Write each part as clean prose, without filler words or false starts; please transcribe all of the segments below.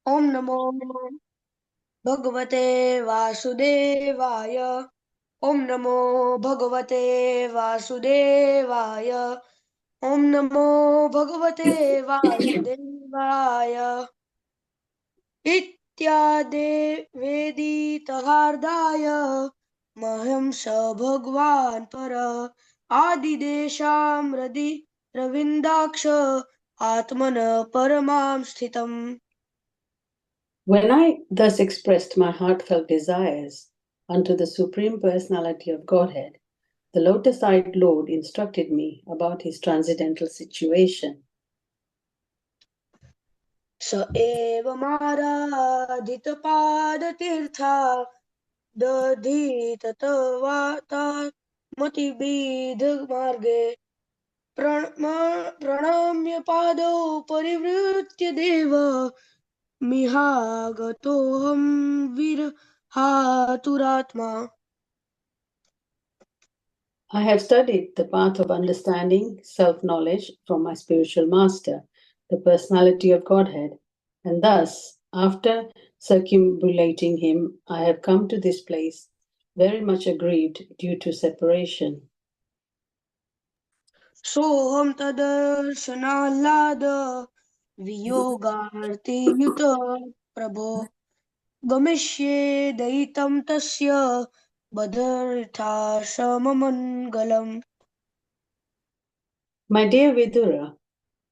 Om Namo Bhagavate Vasudevaya. Om Namo Bhagavate Vasudevaya. Om Namo Bhagavate Vasudevaya. इत्यादि वेदितहार्दाय मह्यं स भगवान् पर आदिदेशां रविन्दाक्ष आत्मन परमां स्थितम्. When I thus expressed my heartfelt desires unto the Supreme Personality of Godhead, the lotus-eyed Lord instructed me about his transcendental situation. स एव माराधितपादतीर्था दधीततवातामतिविधमार्गे प्रणम्य पादौ परिवृत्य देव मिहागतोऽहं विरहातुरात्मा. I have studied the path of understanding self-knowledge from my spiritual master, the Personality of Godhead, and thus, after circumambulating him, I have come to this place very much aggrieved due to separation. सोऽहं तदर्शनाह्लाद वियोगार्तियुत प्रभो गमिष्ये दयितं तस्य बदर्थाशममङ्गलम्. My dear Vidura,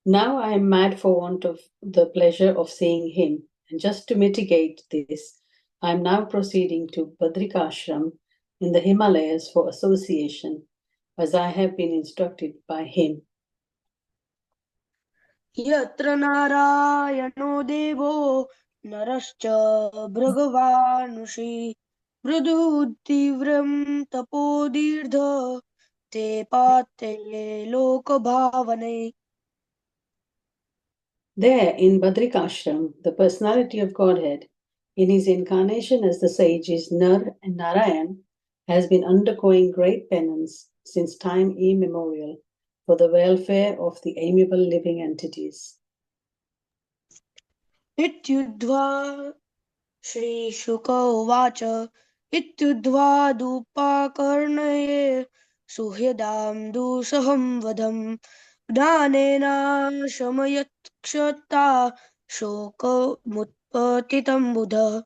now I am mad for want of the pleasure of seeing him, and just to mitigate this, I am now proceeding to Badrikashram in the Himalayas for association, as I have been instructed by him. यत्र नारायणो देवो नरश्च भृगवानुषी मृदुतीव्रं तपोदीर्घ ते पाते लोकभावने. There, in Badrikashram, the personality of Godhead, in his incarnation as the sages Nar and Narayan, has been undergoing great penance since time immemorial for the welfare of the amiable living entities. इत्युद्ध्वा श्रीशुक उवाच इत्युद्ध्वा दूपाकर्णये सुहृदां दुःसहं वधं ज्ञानेनाशमयत्क्षता शोकमुत्पतितं बुधः.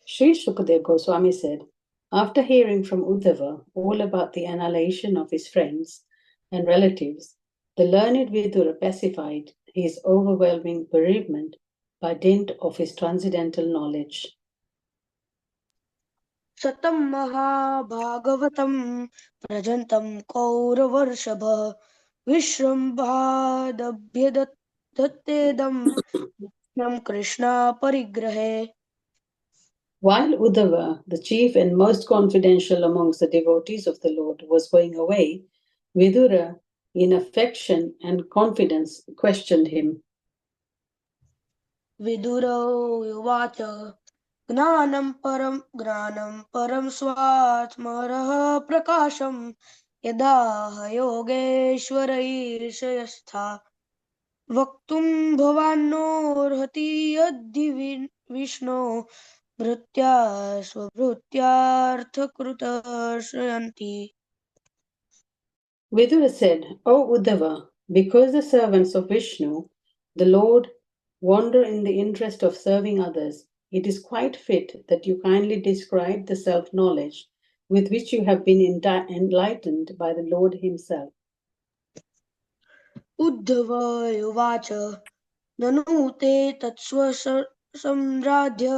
Sri Shukadev Goswami said, after hearing from Uddhava all about the annihilation of his friends and relatives, the learned Vidura pacified his overwhelming bereavement by dint of his transcendental knowledge. सतं महाभागवतं प्रजन्तं कौरवर्षभः विश्रम्भादभ्यदत्तेदं नित्यं कृष्णापरिग्रहे. While Uddhava, the chief and most confidential amongst the devotees of the Lord, was going away, Vidura, in affection and confidence, questioned him. विदुरो उवाच ज्ञानं परं स्वात्मरः प्रकाशं यदा योगेश्वरैर्षयस्था वक्तुं भवान्नोऽर्हति यद्धि विष्णो भृत्या स्वभृत्यार्थकृतश्रयन्ति. Vidura said, O Uddhava, because the servants of Vishnu, the Lord, wander in the interest of serving others, it is quite fit that you kindly describe the self-knowledge with which you have been enlightened by the Lord himself. Uddhav उवाच ननु ते तत्स्वसम्राध्य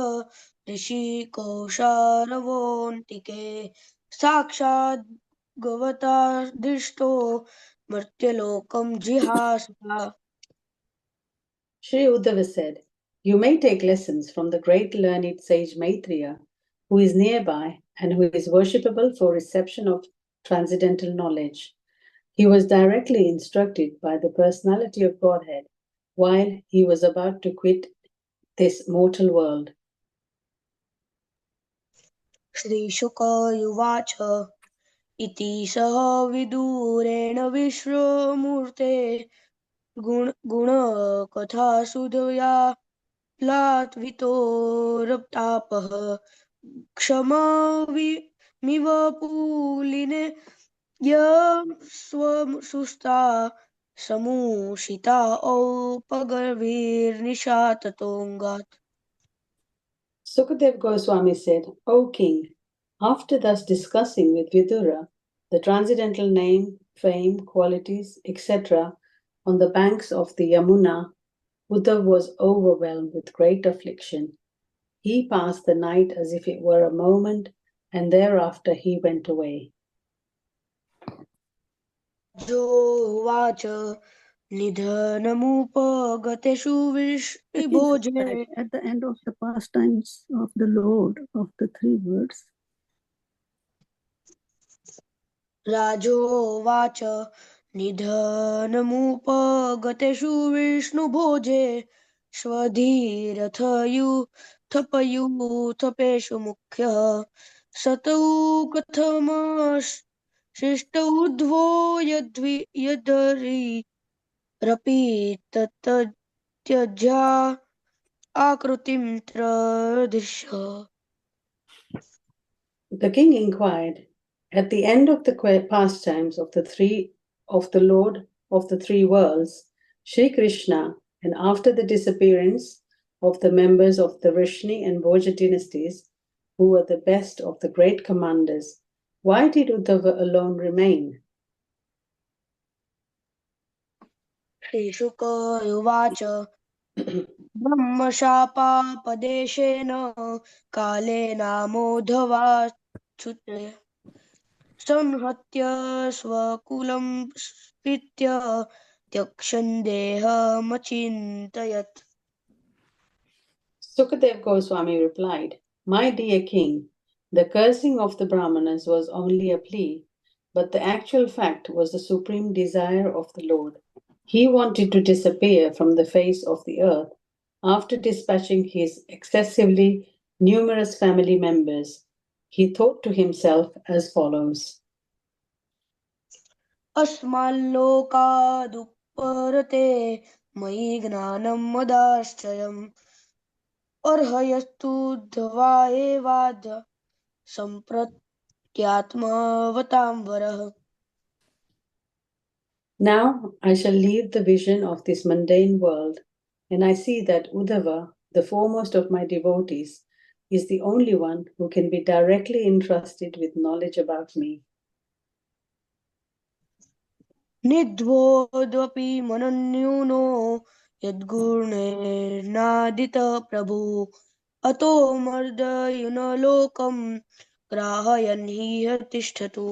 ऋषिकोशारवोऽन्तिके साक्षात् गवतादृष्टो मर्त्यलोकं जिहासः. Sri Uddhava said, you may take lessons from the great learned sage Maitreya, who is nearby and who is worshipable for reception of transcendental knowledge. He was directly instructed by the personality of Godhead while he was about to quit this mortal world. श्रीशुक उवाच इति सः विदुरेण विश्वमूर्ते गुणकथासुधया प्लावितोरतापः क्षममिव पूलिने स्वसुस्ता समूषिता औपगर्भिर्निशाततोऽङ्गात्. Sukadev Goswami said, O king, after thus discussing with Vidura the transcendental name, fame, qualities, etc., on the banks of the Yamuna, Uddhav was overwhelmed with great affliction. He passed the night as if it were a moment, and thereafter he went away. जोवाच निधनमुपगतेषु विभोजे At the end of the pastimes of the Lord of the three words, राजोवाच निधनमुपगतेषु विष्णुभोजे स्वधीरथयूथपयूथपेषु मुख्यः सतौ कथमशिष्टौध्वो यद्धरिरपि तत्यज्या आकृतिं त्रदृश. The king inquired, at the end of the pastimes of the Lord of the three worlds, Sri Krishna, and after the disappearance of the members of the Rishni and Bhoja dynasties, who were the best of the great commanders, why did Uddhava alone remain? श्रीशुक उवाच ब्रह्मशापापदेशेन कालेनामोधवाच्युते संहत्य स्वकुलं स्फीत्य त्यक्ष्यन् देहमचिन्तयत्. Sukadev Goswami replied, My dear king, the cursing of the Brahmanas was only a plea, but the actual fact was the supreme desire of the Lord. He wanted to disappear from the face of the earth after dispatching his excessively numerous family members. He thought to himself as follows: अस्माल्लोकादुपरते मयि ज्ञानं मदाश्चर्यम् अर्हयस्तु ध्वा एवाद्य सम्प्रत्यात्मवतां वरः. Now I shall leave the vision of this mundane world, and I see that Uddhava, the foremost of my devotees, is the only one who can be directly entrusted with knowledge about me. निध्वोद्वपि मनन्यूनो यद्गुणैर्नादित प्रभु अतो मर्दयुनलोकं ग्राहयन् हि तिष्ठतु.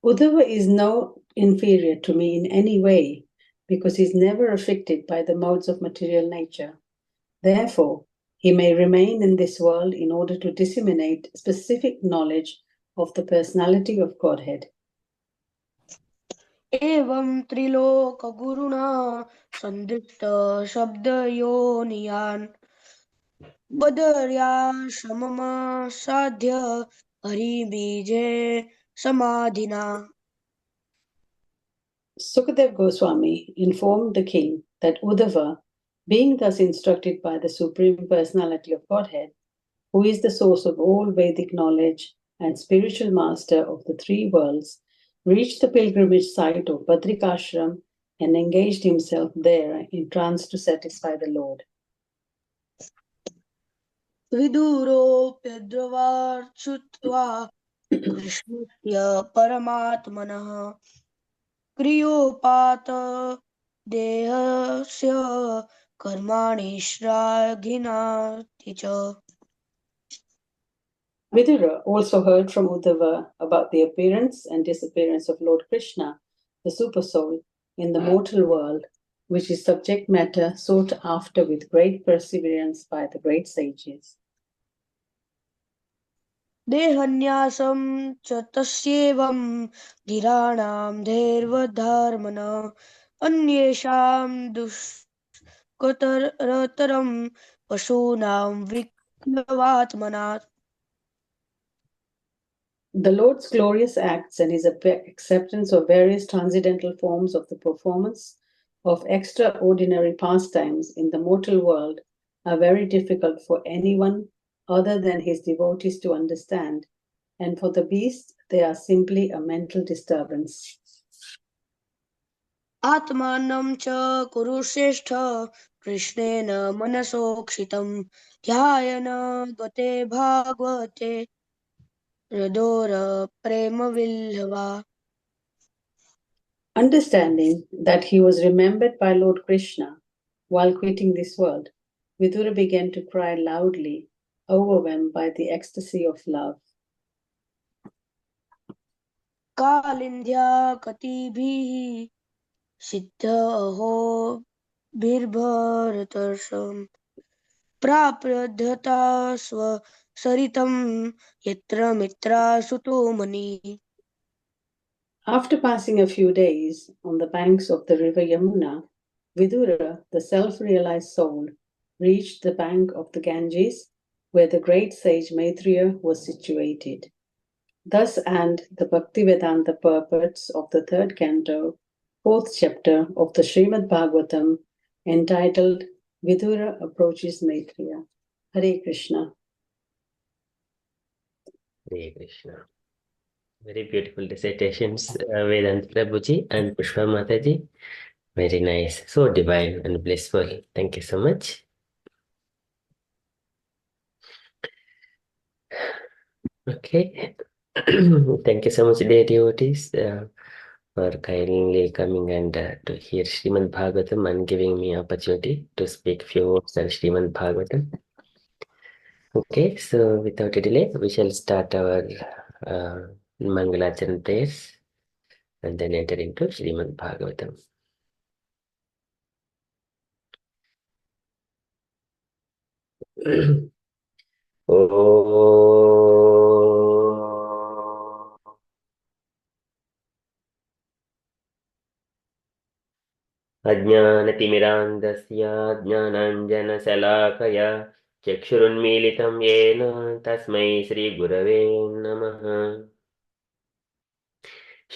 Uddhava is no inferior to me in any way, because he is never afflicted by the modes of material nature. Therefore, he may remain in this world in order to disseminate specific knowledge of the personality of Godhead. एवं त्रिलोकगुरुणा सन्दृष्ट शब्दयोनियान् बदर्याश्रममासाद्य हरिबीजे समाधिना. Sukadev Goswami informed the king that Uddhava, being thus instructed by the Supreme Personality of Godhead, who is the source of all Vedic knowledge and spiritual master of the three worlds, reached the pilgrimage site of Badrikashram and engaged himself there in trance to satisfy the Lord. विदुरोऽप्यद्रवार्चुत्वा कृष्णस्य परमात्मनः क्रियोपात देहस्य कर्माणि श्राघिनाति च. Vidura also heard from Uddhava about the appearance and disappearance of Lord Krishna, the Supersoul, in the mortal world, which is subject matter sought after with great perseverance by the great sages. देहन्यासं च तस्येवं धीराणां धैर्यधर्मण अन्येषां दुष्करतरं पशूनां विक्लवात्मना. The Lord's glorious acts and his acceptance of various transcendental forms of the performance of extraordinary pastimes in the mortal world are very difficult for anyone other than his devotees to understand, and for the beast, they are simply a mental disturbance. आत्मानं च कुरु श्रेष्ठ कृष्णेन मनसोक्षितं ध्यायन गते भागवते हृदोर प्रेमविल्हवा. Understanding that he was remembered by Lord Krishna while quitting this world, Vidura began to cry loudly, overwhelmed by the ecstasy of love. कालिन्ध्या कतिभिः सिद्ध अहो बिर्भरतर्षम् प्राप्यधता स्वसरितं यत्र मित्रासुतो मणि. After passing a few days on the banks of the river Yamuna, Vidura, the self-realized soul, reached the bank of the Ganges, where the great sage Maitreya was situated. Thus end the Bhaktivedanta purports of the third canto, fourth chapter of the Srimad Bhagavatam, entitled Vidura Approaches Maitreya. Hare Krishna. Hare Krishna. Very beautiful recitations, Vedant Prabhuji and Pushpa Mataji. Very nice. So divine and blissful. Thank you so much. Okay. Thank you so much, dear devotees, for kindly coming and to hear Srimad Bhagavatam and giving me opportunity to speak few words on Srimad Bhagavatam. Okay, so without a delay, we shall start our Mangalacharan prayers and then enter into Srimad Bhagavatam. अज्ञानतिमिरान्धस्य ज्ञानाञ्जनशलाकया चक्षुरुन्मीलितं येन तस्मै श्रीगुरवे नमः।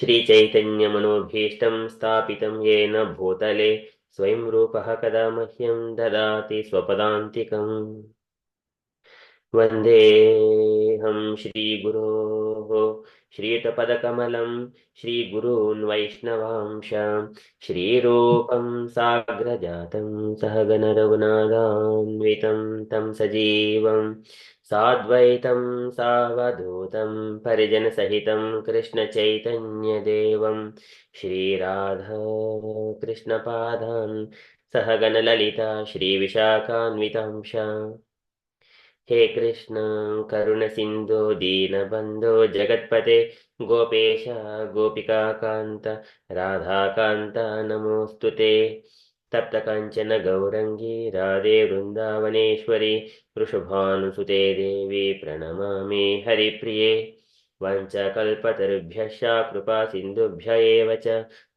श्रीचैतन्यमनोभीष्टं स्थापितं येन भूतले स्वयं रूपः कदा मह्यं ददाति स्वपदान्तिकम्। वन्देऽहं श्रीगुरोः श्रीयुतपदकमलं श्रीगुरून् वैष्णवांश श्रीरूपं साग्रजातं सहगणरघुनाथान्वितं तं सजीवं साद्वैतं सावधूतं परिजनसहितं कृष्णचैतन्यदेवं श्रीराधा कृष्णपादान् सहगणललिता श्रीविशाखान्वितांश। हे कृष्ण करुणसिन्धो दीनबन्धो जगत्पते गोपेश गोपिकान्त राधाकान्त नमोऽस्तु ते। तप्तकाञ्चन गौरङ्गी राधे वृन्दावनेश्वरी वृषभानुसुते देवी प्रणमामि हरिप्रिये। वञ्चकल्पतरुभ्यश्च कृपा सिन्धुभ्य एव च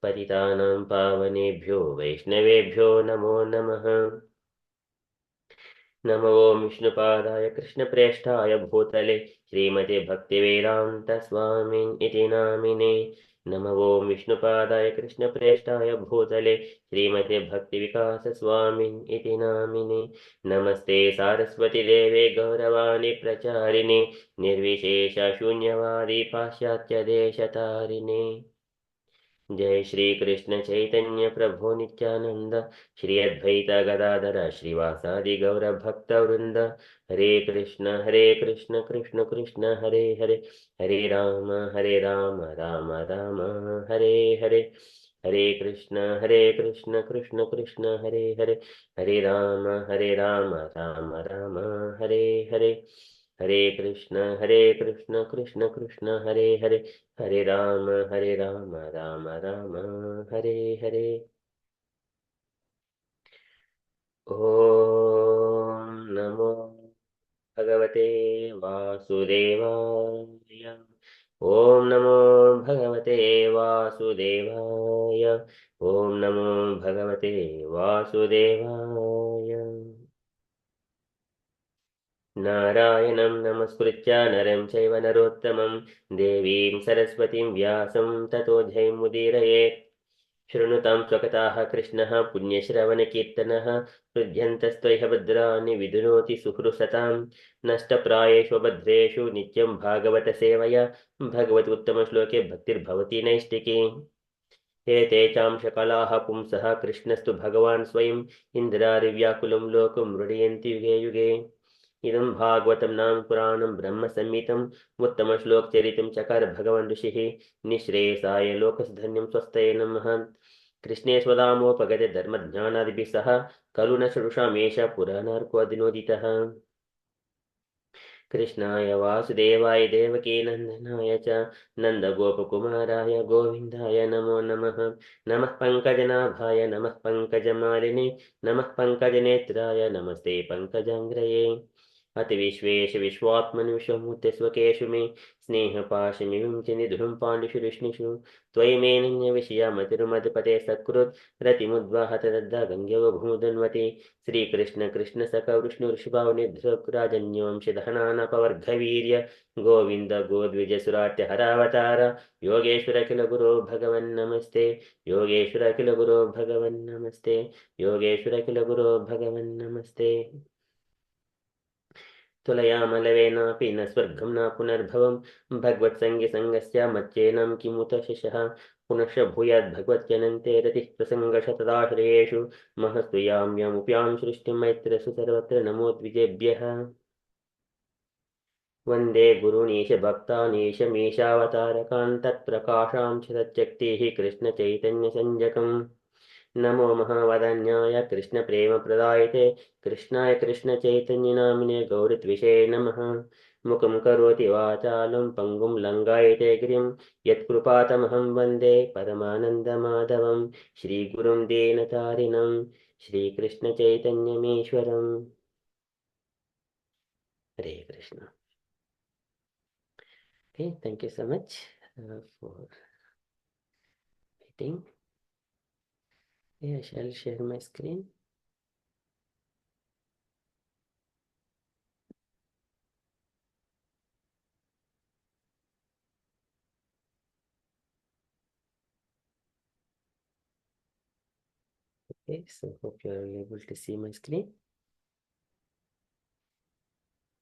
पतितानां पावनेभ्यो वैष्णवेभ्यो नमो नमः। नमो विष्णुपादाय कृष्णप्रेष्ठाय भूतले श्रीमते भक्तिवेदान्त स्वामी इति नामिने। नमो विष्णुपादाय कृष्णप्रेष्ठाय भूतले श्रीमते भक्तिविकास स्वामी इति नामिने। नमस्ते सारस्वती देवे गौरवाणी प्रचारिणे निर्विशेष शून्यवादी पाश्चात्य देशतारिणे। जय श्री कृष्ण चैतन्य प्रभु नित्यानंद श्री अद्वैत गदाधर श्रीवासादि गौर भक्त वृंद। हरे कृष्ण कृष्ण कृष्ण हरे हरे हरे राम राम राम हरे हरे। हरे कृष्ण कृष्ण कृष्ण हरे हरे राम राम राम हरे हरे। हरे कृष्ण कृष्ण कृष्ण हरे हरे राम राम राम हरे हरे। ओम नमो भगवते वासुदेवाय। ओम नमो भगवते वासुदेवाय। ओम नमो भगवते वासुदेवाय। नारायणं नमस्कृत्य नरं चैव नरोत्तमं देवीं सरस्वतीं व्यासं ततो जयमुदीरयेत्। शृणुतां स्वकताः कृष्णः पुण्यश्रवणकीर्तनः हृद्यन्तस्त्वयः भद्राणि विदुनोति सुहृसतां नष्टप्रायेषु भद्रेषु नित्यं भागवतसेवया भगवति उत्तमश्लोके भक्तिर्भवति नैष्टिकी एते चांशकलाः पुंसः कृष्णस्तु भगवान् स्वयम् इन्द्रारिव्याकुलं लोकं मृडयन्ति युगे युगे इदं भागवतं नाम पुराणं ब्रह्मसंहितम् उत्तमश्लोकचरितं चकार भगवान् ऋषिः निःश्रेयसाय लोकसधन्यं स्वस्तये नमः कृष्णे स्वदामोपगते धर्मज्ञानादिभिः सह करुणसरुषामेष पुराणार्कोऽधिनोदितः कृष्णाय वासुदेवाय देवकीनन्दनाय च नन्दगोपकुमाराय गोविन्दाय नमो नमः नमः पङ्कजनाभाय नमः पङ्कजमालिने नमः पङ्कजनेत्राय नमस्ते पङ्कजाङ्ग्रये अतिविश्वेश विश्वात्मनि विश्वमूर्ते स्वकेषु मे स्नेहपाशमिमं च निधुं पाण्डुषु विष्णुषु त्वयि मेनन्यविषया मतिरुमधिपते सत्कृत् रतिमुद्वाहत दद्धा गङ्गेव भूदन्वते श्रीकृष्ण कृष्ण सख विष्णु ऋषिभावनिधृराजन्योंशधनानपवर्गवीर्य गोविन्द गोद्विज सुराट्य हरावतार योगेश्वर किल गुरो भगवन् नमस्ते योगेश्वर किल गुरो भगवन् नमस्ते योगेश्वर किल गुरो भगवन् नमस्ते तुलयामलवेनापि न स्वर्गं न पुनर्भवं भगवत्सङ्गसङ्गस्य मच्चेनं किमुत शिशः पुनश्च भूयाद् भगवत्यनन्ते रतिः प्रसङ्गशतदाश्रयेषु महस्तुयाम्यमुप्यां सृष्टिं मैत्रसु सर्वत्र नमो द्विजेभ्यः वन्दे गुरुनीश भक्तानीश मीशावतारकान् तत्प्रकाशां च तच्चक्तिः कृष्णचैतन्यसञ्जकम् नमो महावदन्याय कृष्णप्रेमप्रदायते कृष्णाय कृष्णचैतन्यनामिने गौरत्विषे नमः मुखं करोति वाचालं पङ्गुं लङ्घयते गिरिं यत्कृपातमहं वन्दे परमानन्दमाधवं श्रीगुरुं दीनतारिणं श्रीकृष्णचैतन्यमीश्वरम् हरे Krishna Okay, thank you so much for waiting. Yeah, I shall share my screen. Okay, so hope you are able to see my screen.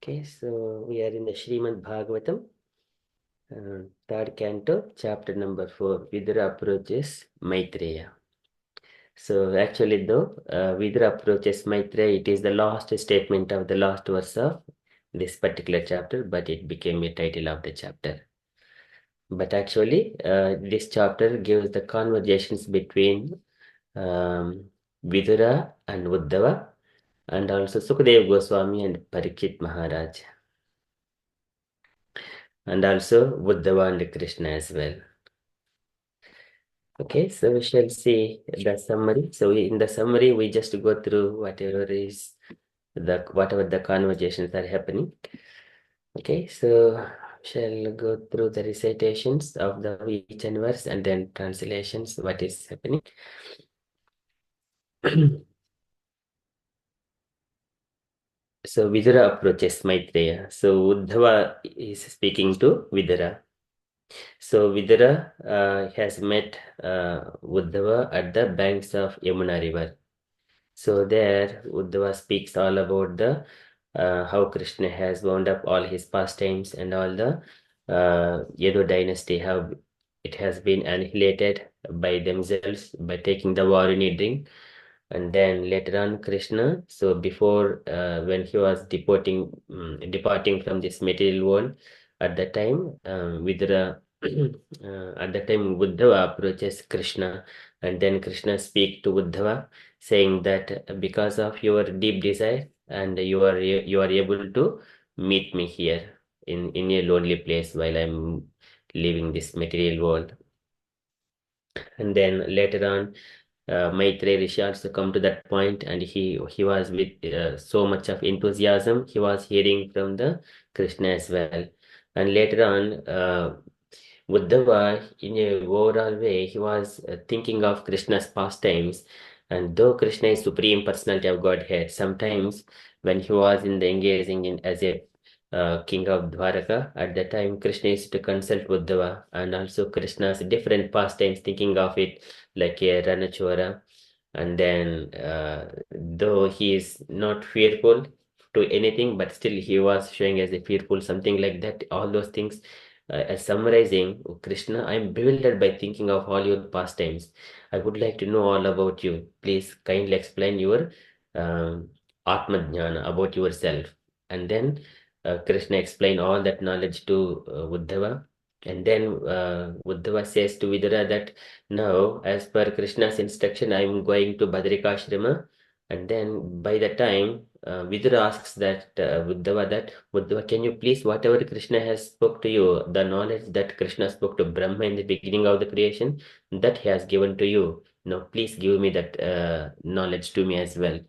Okay, so we are in the Srimad Bhagavatam, third canto, chapter number 4. Vidura approaches Maitreya. So actually, though Vidura approaches Maitreya, it is the last statement of the last verse of this particular chapter, but it became a title of the chapter. But actually, this chapter gives the conversations between Vidura and Uddhava, and also Sukadeva Goswami and Parikshit Maharaj, and also Uddhava and Krishna as well. Okay, so we shall see the summary. So in the summary, we just go through whatever the conversations are happening. Okay, so shall go through the recitations of the each and verse and then translations, what is happening. So Vidura approaches Maitreya. So Uddhava is speaking to Vidura. So Vidura has met Uddhava at the banks of Yamuna river. So there Uddhava speaks all about the how Krishna has wound up all his pastimes and all the Yadu dynasty, how it has been annihilated by themselves by taking the Varuni drink. And then later on Krishna, so before when he was departing from this material world, at that time Vidura at that time Uddhava approaches Krishna, and then Krishna speaks to Uddhava saying that because of your deep desire and you are able to meet me here in a lonely place while I'm leaving this material world. And then later on Maitreya Rishi also come to that point, and he was with so much of enthusiasm. He was hearing from the Krishna as well. And later on, Uddhava, in a overall way, he was thinking of Krishna's pastimes. And though Krishna is supreme personality of Godhead, sometimes when he was in the engaging in as a king of Dwaraka. At that time, Krishna used to consult Uddhava, and also Krishna's different pastimes, thinking of it like a Ranachora. And then, though he is not fearful to anything, but still he was showing as a fearful, something like that. All those things, as summarizing, "Oh, Krishna, I am bewildered by thinking of all your pastimes. I would like to know all about you. Please kindly explain your um, Atma Jnana about yourself." And then Krishna explained all that knowledge to Uddhava. And then Uddhava says to Vidura that now, as per Krishna's instruction, I am going to Badrikashrama. And then by the time Vidura asks that Uddhava, can you please, whatever Krishna has spoke to you, the knowledge that Krishna spoke to Brahma in the beginning of the creation, that he has given to you. Now, please give me that knowledge to me as well.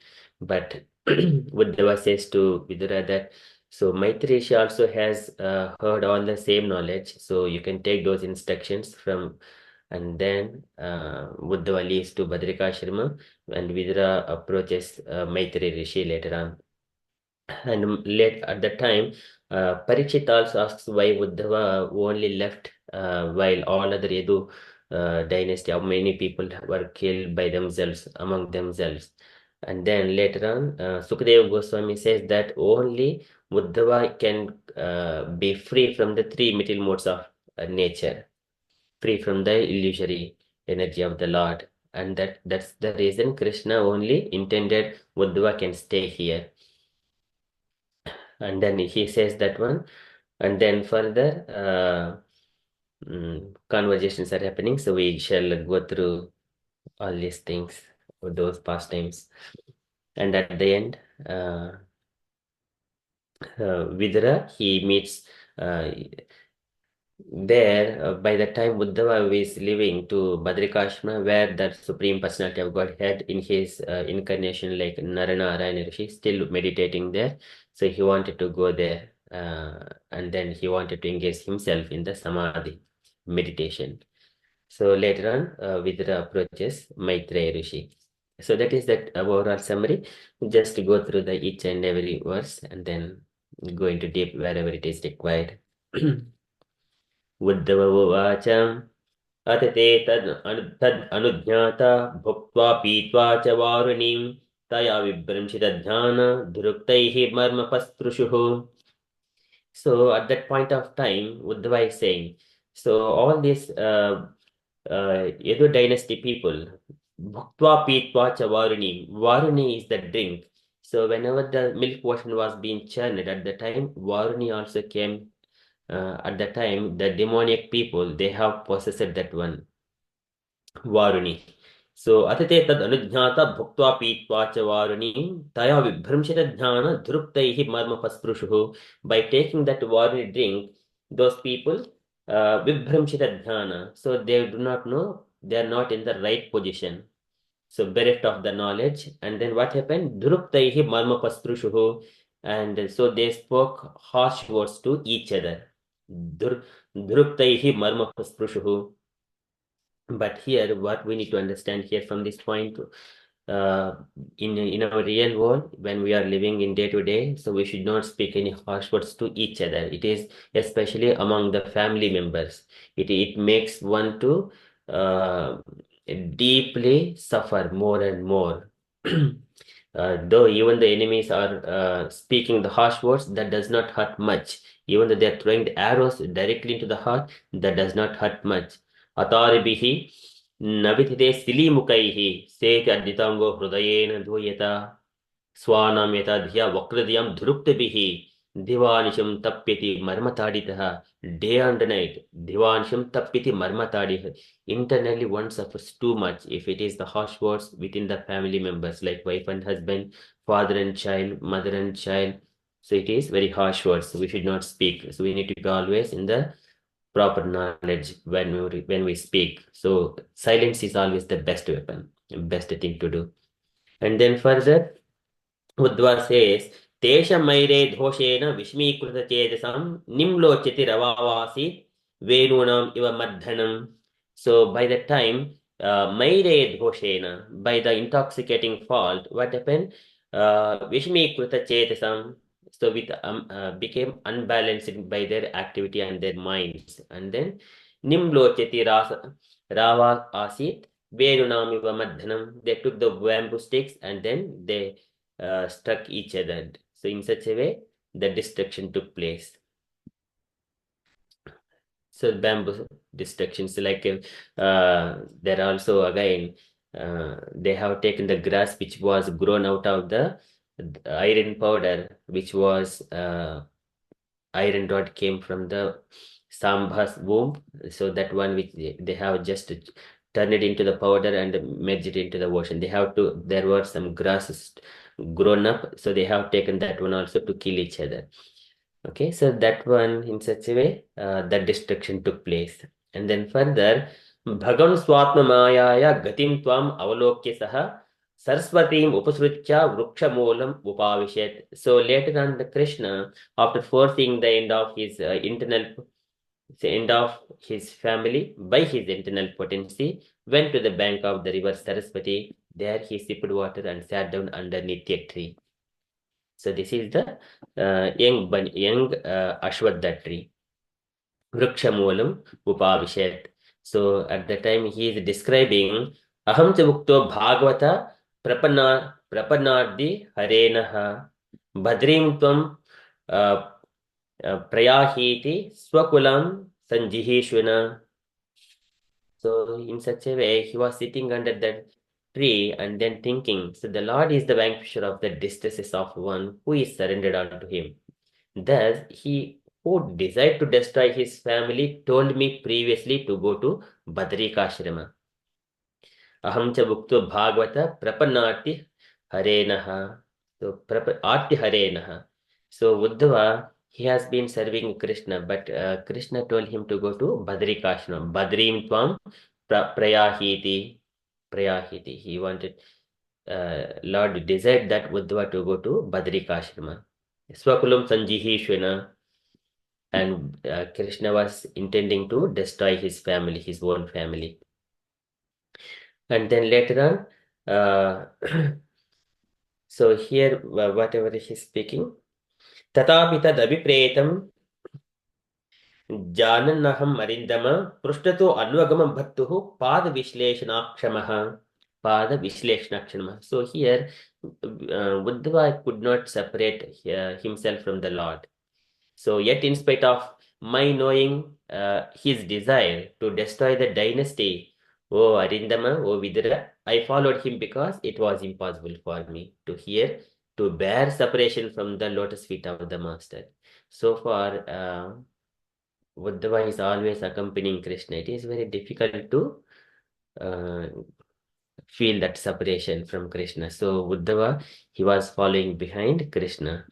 But Uddhava says to Vidura that so Maitreya also has heard all the same knowledge, so you can take those instructions from, and then Uddhava leaves to Badrikashrama, and Vidura approaches Maitreya Rishi later on. And late at that time, Parikshit also asks why Uddhava only left while all other Yadu dynasty, how many people were killed by themselves, among themselves. And then later on, Sukadeva Goswami says that only Uddhava can be free from the three material modes of nature, free from the illusory energy of the Lord. And that's the reason Krishna only intended Uddhava can stay here. And then he says that one, and then further conversations are happening, so we shall go through all these things, those pastimes. And at the end, Vidura, he meets there by the time Uddhava is living to Badrikashma, where that Supreme Personality of Godhead in his incarnation like Naranarayana Rishi still meditating there. So he wanted to go there and then he wanted to engage himself in the Samadhi meditation. So later on, Vidura approaches Maitreya Rishi. So that is that overall summary. Just to go through the each and every verse and then go into deep wherever it is required. Uddhav उवाच अथ ते तद् अनुज्ञाता भुक्त्वा पीत्वा च वारुणीं तया विभ्रंशितध्यान धुरुक्तैः मर्मपस्पृशुः. So at that point of time, Uddhava is saying, so all these Yadu dynasty people, bhuktva pitva cha varuni. Varuni is the drink. So whenever the milk portion was being churned at the time, Varuni also came. At the time, the demoniac people, they have possessed that one, Varuni. So atite tad anujnata bhuktva pitva cha varuni taya vibhramshita dhyana dhruktaihi marma pasprushuhu. By taking that Varuni drink, those people vibhramshita dhyana. So they do not know, they are not in the right position. So bereft of the knowledge. And then what happened? Dhuruktaihi marma pasprushuhu. And so they spoke harsh words to each other. Dhuruktaihi marma pasprushuhu. But here, what we need to understand here from this point, in our real world, when we are living in day to day, so we should not speak any harsh words to each other. It is especially among the family members. It makes one to deeply suffer more and more. Though even the enemies are speaking the harsh words, that does not hurt much. Even though they are throwing the arrows directly into the heart, that does not hurt much. अतारिभिः नविथिते सिलीमुखैः सेति अद्रिताङ्गो हृदयेन धूयता स्वानां यथा धिया वक्रधियां धुरुक्तभिः दिवानिशं तप्यति मर्मताडितः. Day and night divansham tappiti marmatadi. Internally one suffers too much if it is the harsh words within the family members like wife and husband, father and child, mother and child. So it is very harsh words, so we should not speak. So we need to be always in the proper knowledge when we speak. So silence is always the best weapon, best thing to do. And then further, Uddhava says, Tesha maire dhoshena vishmīkrita chedasam nimlochati ravavasi venunam iva madhanam. So by the time maire dhoshena, by the intoxicating fault, what happened? Vishmīkrita chedasam. So with became unbalanced by their activity and their minds. And then Nimlocheti Rava Asit Verunamiva Madhanam. They took the bamboo sticks and then they struck each other. So in such a way, the destruction took place. So bamboo destructions, like there also again they have taken the grass which was grown out of the iron powder, which was iron rod came from the Sambha's womb. So that one which they have just turned it into the powder and merged it into the ocean. They have to, there were some grasses grown up, so they have taken that one also to kill each other. Okay, so that one in such a way, that destruction took place. And then further, Bhagavan Swatma Mayaya Gatim Tvam Avalokya Saha Saraswatim Upasrutya Vrukshamolam Upavishet. So later on, the Krishna, after foreseeing the end of his the end of his family by his internal potency, went to the bank of the river Saraswati. There he sipped water and sat down underneath a tree. So this is the young Ashwatha tree. Vrikshamulam Upavishet. So at the time he is describing Aham Chavukto Bhagavata Prapanardi Harenaha Badrim Tvam Prayahiti Swakulam Sanjihishvana. So in such a way, he was sitting under that tree and then thinking, so the Lord is the vanquisher of the distresses of one who is surrendered unto him. Thus, he who desired to destroy his family told me previously to go to Badrikashrama. Aham cha bhukto bhagavata prapannati harenaha. So, ati harenaha. So, Uddhava, he has been serving Krishna, but Krishna told him to go to Badrikashrama. Badrim tvam prayahiti. Prayahiti. He wanted, Lord desired that Uddhava to go to Badrikashrama. Swakulam Sanjihishvana, and Krishna was intending to destroy his family, his own family. And then later on, so here, whatever he's speaking, Tatapita Davipretam Jananaham Marindama Prushtato Anvagamam Bhattuhu Pada Vishleshanakshamah. Pada Vishleshanakshamah. So here, Uddhava could not separate himself from the Lord. So yet in spite of my knowing his desire to destroy the dynasty, O Arindama, O Vidura, I followed him because it was impossible for me to bear separation from the lotus feet of the master. So far, Uddhava is always accompanying Krishna. It is very difficult to feel that separation from Krishna. So Uddhava, he was following behind Krishna.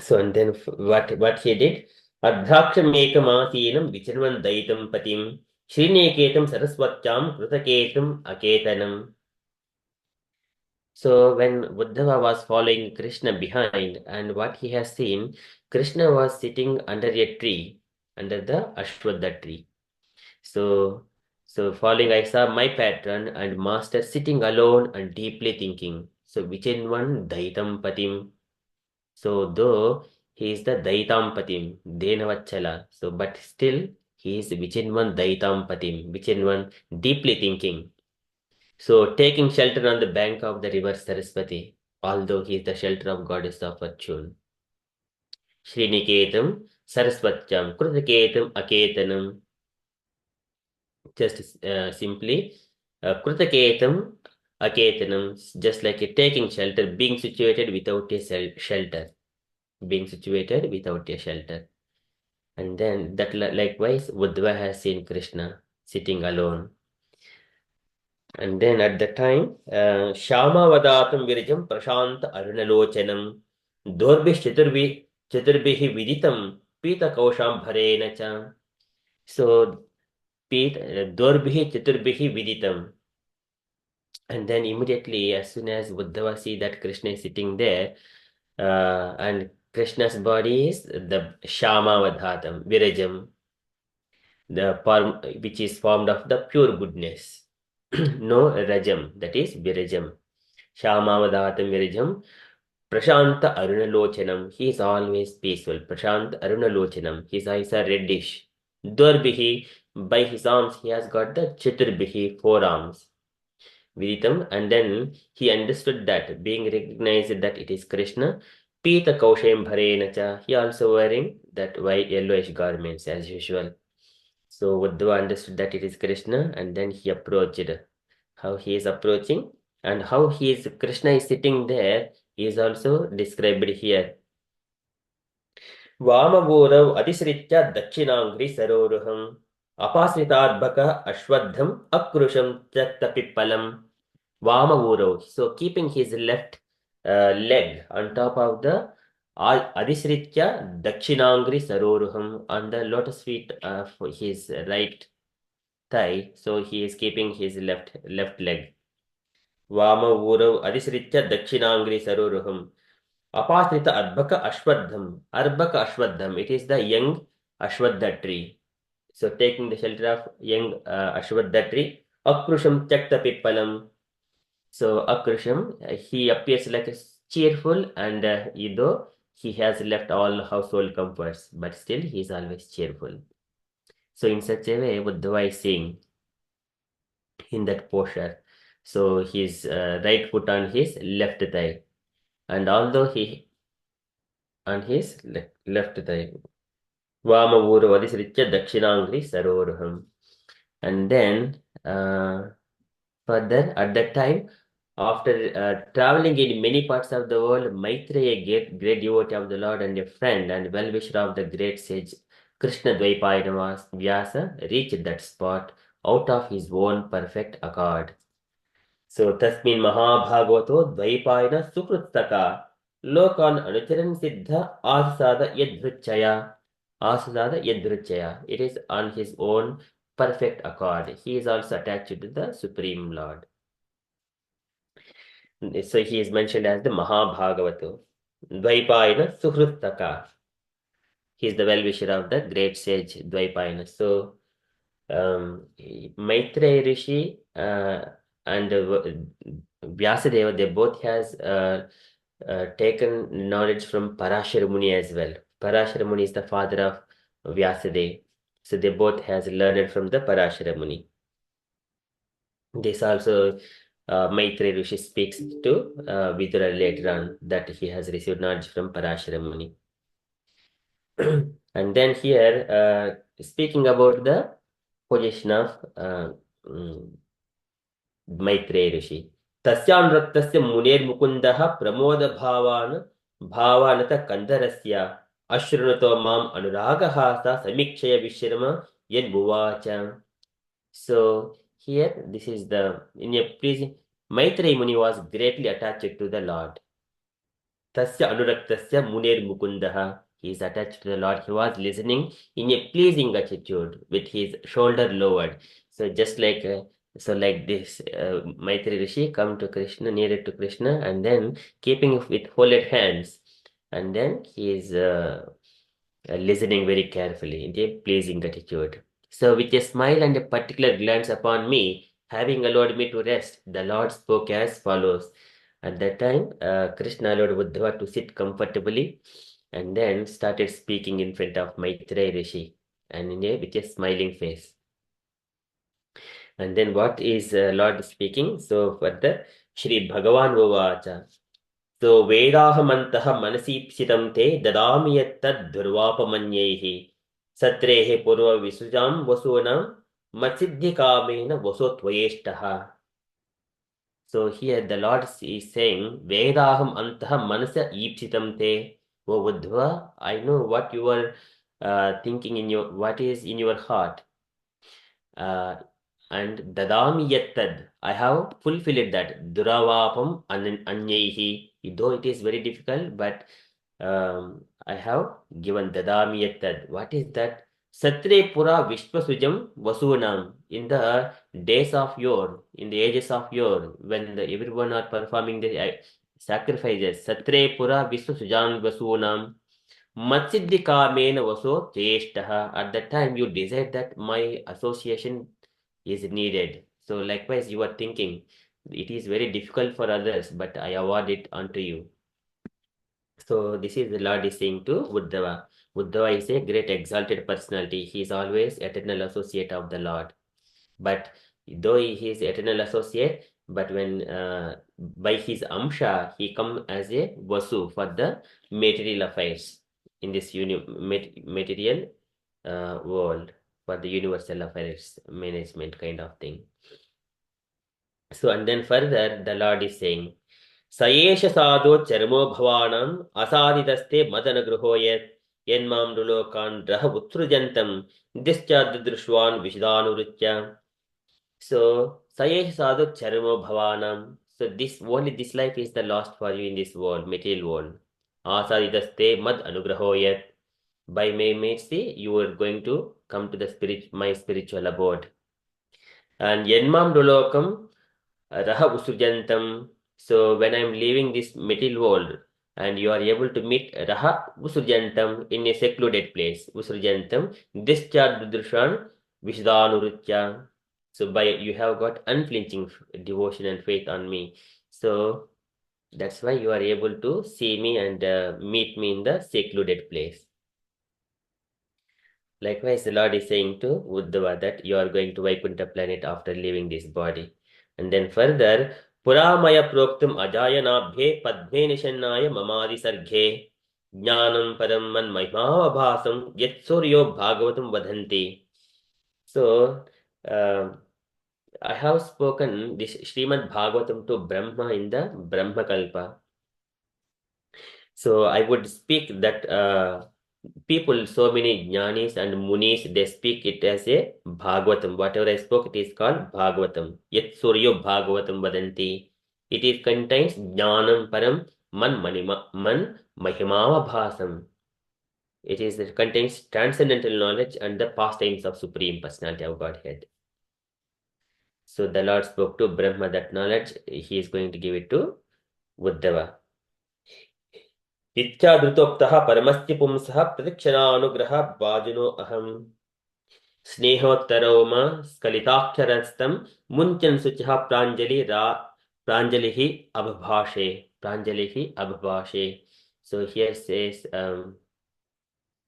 So and then what he did? Adhakshamekamaseenam vicharvan daitam patim Shrinaketam saraswatyam krutaketam aketanam. So when Uddhava was following Krishna behind, and what he has seen, Krishna was sitting under a tree, under the Ashwatha tree. So following, I saw my patron and master sitting alone and deeply thinking. So vicharvan daitam patim. So though he is the Daitampatim, Denavachala, so but still he is Vichinvan Daitampatim, Vichinvan deeply thinking. So taking shelter on the bank of the river Saraswati, although he is the shelter of goddess of fortune. Sriniketam, Saraswatyam, Krutaketam, Aketanam. Just simply, Krutaketam, Aketanam, just like a taking shelter, being situated without a shelter. Being situated without a shelter. And then that likewise Uddhava has seen Krishna sitting alone. And then at the time, Shama Vadatam Virijam Prashanta Arunalochanam Dorbhi Chaturbihi Viditam Pita Kausham Bharenacha. So Dorbhi Chaturbihi Viditam. And then immediately, as soon as Uddhava see that Krishna is sitting there, and Krishna's body is the Shama Vadhatam, Virajam, the form which is formed of the pure goodness. No Rajam, that is Virajam. Shama Vadhatam Virajam, Prashanta Arunalochanam, he is always peaceful. Prashant Arunalochanam, his eyes are reddish. Durbihi, by his arms, he has got the Chaturbihi, four arms. Viditam, and then he understood that, being recognized that it is Krishna. Pita Kaushem Bharenacha, he also wearing that white yellowish garments as usual. So Uddhava understood that it is Krishna, and then he approached. How he is approaching and how he is Krishna is sitting there is also described here. Vamagurau adisritya dakshinaangri saroruham apasritarbhaka ashwadham akrusham chattapipalam Vamagurau. So keeping his left leg on top of the adisritya dakshinaangri saroruham on the lotus feet of his right thigh. So he is keeping his left leg. Vamagurau adisritya dakshinaangri saroruham Apasrita Arbaka Ashwadham. Arbaka Ashwadham. It is the young Ashwadha tree. So taking the shelter of young Ashwadha tree. Akrusham Chakta Pipalam. So Akrusham, he appears like a cheerful, and though he has left all household comforts, but still he is always cheerful. So in such a way, Uddhava is saying in that posture. So his right foot on his left thigh. And although he on his left thigh. Vamavuru Vadisritya Dakshinangri Saroruham. And then further at that time, after traveling in many parts of the world, Maitreya, a great devotee of the Lord and a friend and well-wisher of the great sage Krishna Dvaipayana Vyasa, reached that spot out of his own perfect accord. So Tasmin Mahabhagavato Dvaipayana Sukruttaka Lokan Anucharan Siddha Asada Yadhruchaya. Asada Yadhruchaya. It is on his own perfect accord. He is also attached to the Supreme Lord. So he is mentioned as the Mahabhagavato. Dvaipayana Sukruttaka. He is the well-wisher of the great sage Dvaipayana. So Maitreya Rishi and Vyasadeva, they both has taken knowledge from Parashara Muni as well. Parashara Muni is the father of Vyasadeva. So they both has learned from the Parashara Muni. This also Maitreya Rishi speaks to Vidura later on that he has received knowledge from Parashara Muni. And then here, speaking about the position of Maitreya Rishi. Tasyanrattasya munir mukundaha pramoda bhavanata kandarasya ashrunato mam anuragahasa samikshaya vishrama yad buvacha. So here, this is the, in a pleasing, Maitreya Muni was greatly attached to the Lord. Tasya anuraktasya munir mukundaha. He is attached to the Lord. He was listening in a pleasing attitude with his shoulder lowered. So just like this, Maitreya Rishi come to Krishna, nearer to Krishna, and then keeping with folded hands, and then he is listening very carefully in a pleasing attitude. So with a smile and a particular glance upon me, having allowed me to rest, the Lord spoke as follows. At that time, Krishna allowed Uddhava to sit comfortably and then started speaking in front of Maitreya Rishi and with a smiling face. And then what is Lord speaking? So further, Shri Bhagavan Uvacha. So Vedahamantaha Manasipsitam te dadami yattad durvapamanyaihi satrehe purva visujam vasunam matsiddhikamena vasotvayeshtaha. So here the Lord is saying, Vedaham antaha manasa ipsitam te. O Uddhava, I know what you are thinking what is in your heart. And dadami yattad, I have fulfilled that. Duravapam anyaihi. Though it is very difficult, but I have given dadami yattad. What is that? Satre pura vishwasujam vasunam. In the days of yore, in the ages of yore, when everyone are performing the sacrifices, Satre pura vishwasujam vasunam. Matsiddhikamena vaso cheshtaha. At that time, you decide that my association is needed. So likewise, you are thinking, it is very difficult for others, but I award it unto you. So this is the Lord is saying to Uddhava. Uddhava is a great exalted personality. He is always eternal associate of the Lord. But though he is eternal associate, but when by his amsha he come as a vasu for the material affairs in this material world, for the universal affairs management kind of thing. So and then further the Lord is saying, Sayesh sadho charmo bhavanam asaditaste madanagraho yet yenmam nulokan draha utrujantam dischadrushwan vishadanurutya. So, Sayesh Sadhu Charamo Bhavanam. So this only this life is the last for you in this world, material world. Asadidaste Mad Anugrahoyat. By my mercy, you are going to come to the my spiritual abode. And Yenmam Dolokam Raha Usujantam. So when I'm leaving this material world and you are able to meet Raha Usujantam in a secluded place, Usurjantam, discharge Dudrshan Vishdanurutya. So by you have got unflinching devotion and faith on me. So that's why you are able to see me and meet me in the secluded place. Likewise, the Lord is saying to Uddhava that you are going to Vaikuntha planet after leaving this body. And then further, Puramaya Proktum Ajayanabhe Padme Nishannaya Mamadi Sarghe Jnanam Paramman Mahimavabhasam Yet Suryo Bhagavatam Vadhanti. So, I have spoken this Srimad Bhagavatam to Brahma in the Brahma Kalpa. So, I would speak that people, so many jnanis and munis, they speak it as a Bhagavatam. Whatever I spoke, it is called Bhagavatam. Yet Suryo Bhagavatam Vadanti. It contains Jnanam Param Man Mahimava Bhasam. It contains transcendental knowledge and the pastimes of Supreme Personality of Godhead. So the Lord spoke to Brahma that knowledge, he is going to give it to Uddhava. इच्छादृतोक्तः परमस्य पुंसः प्रतिक्षणानुग्रह बाजुनो अहम् स्नेहोत्तरोम स्खलिताक्षरस्तं मुञ्चन् शुचिः प्राञ्जलिः अबभाषे. So here says, then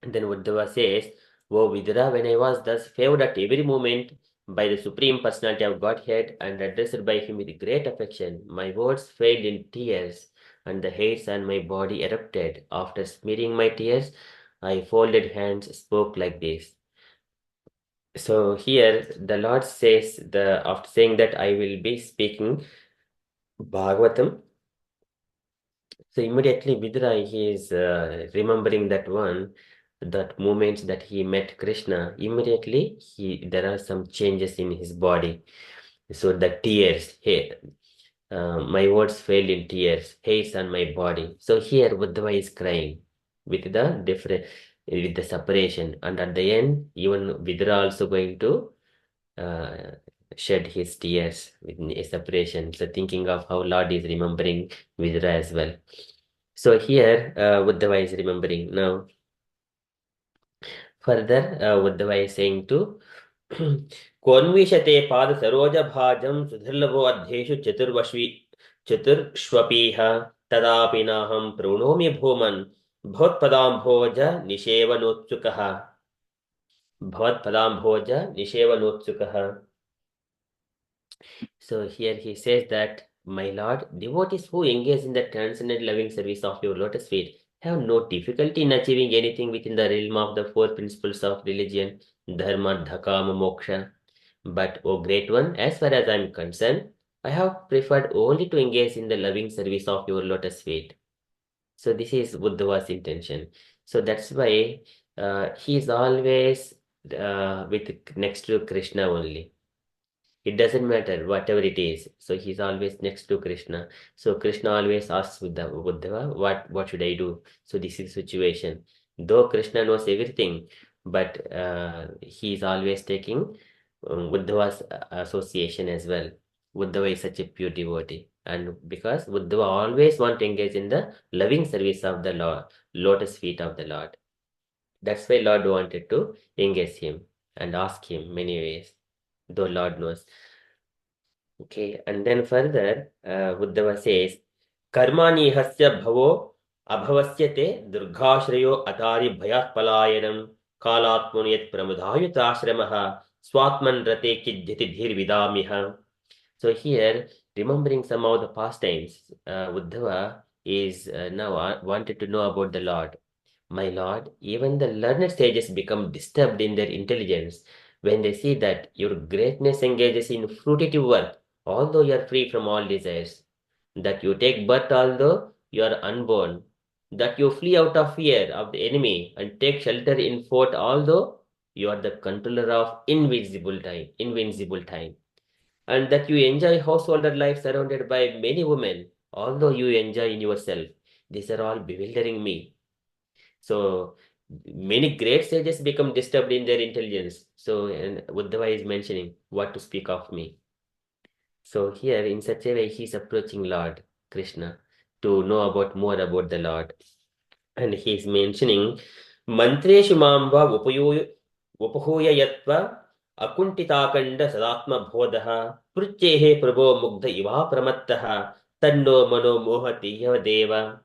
Uddhava says, O Vidura, when I was thus favored at every moment by the Supreme Personality of Godhead and addressed by him with great affection, my words failed in tears and the hairs on my body erupted. After smearing my tears, I folded hands, spoke like this. So here the Lord says, after saying that I will be speaking Bhagavatam, so immediately Vidura, he is remembering that moment that he met Krishna. Immediately there are some changes in his body. So the tears, my words failed in tears, hairs on my body. So here Uddhava is crying with the separation, and at the end, even Vidura also going to shed his tears with a separation. So thinking of how Lord is remembering Vidura as well. So here Uddhava is remembering. Now further, Uddhava is saying to Konvishate Pada Saroja Bhajam Sudhirlavo Adheshu Chaturshwapiha Tadapinaham Prunomi Bhuman Bhavat Bhoja Nishevanotsukaha. Bhavat Bhoja Nishevanotsukaha. So here he says that, my Lord, devotees who engage in the transcendent loving service of your lotus feet have no difficulty in achieving anything within the realm of the four principles of religion, dharma, dhakama, moksha. But, O great one, as far as I am concerned, I have preferred only to engage in the loving service of your lotus feet. So this is Uddhava's intention. So that's why he is always with next to Krishna only. It doesn't matter whatever it is. So he's always next to Krishna. So Krishna always asks Uddhava, what should I do? So this is the situation. Though Krishna knows everything, but he is always taking Uddhava's association as well. Uddhava is such a pure devotee. And because Uddhava always want to engage in the loving service of the Lord, lotus feet of the Lord. That's why Lord wanted to engage him and ask him many ways, though Lord knows. Okay, and then further, Uddhava says, Karmani hasya bhavo Abhavasya te durghashrayo atari bhayat palayanam kalatmuniyat pramudhayutashramaha swatman rate kidhyati dhir vidamiha. So here, remembering some of the pastimes, Uddhava is now wanted to know about the Lord. My Lord, even the learned sages become disturbed in their intelligence when they see that your greatness engages in fruitive work, although you are free from all desires, that you take birth although you are unborn, that you flee out of fear of the enemy and take shelter in fort although you are the controller of invincible time, and that you enjoy householder life surrounded by many women, although you enjoy in yourself. These are all bewildering me. So many great sages become disturbed in their intelligence. So, and Uddhava is mentioning what to speak of me. So here, in such a way, he is approaching Lord Krishna to know about more about the Lord. And he is mentioning, Mantreshu mamba upahuya yatva akuntitakanda sadatma bodha pruchehe prabho mugdha iva pramattaha tanno mano mohati deva.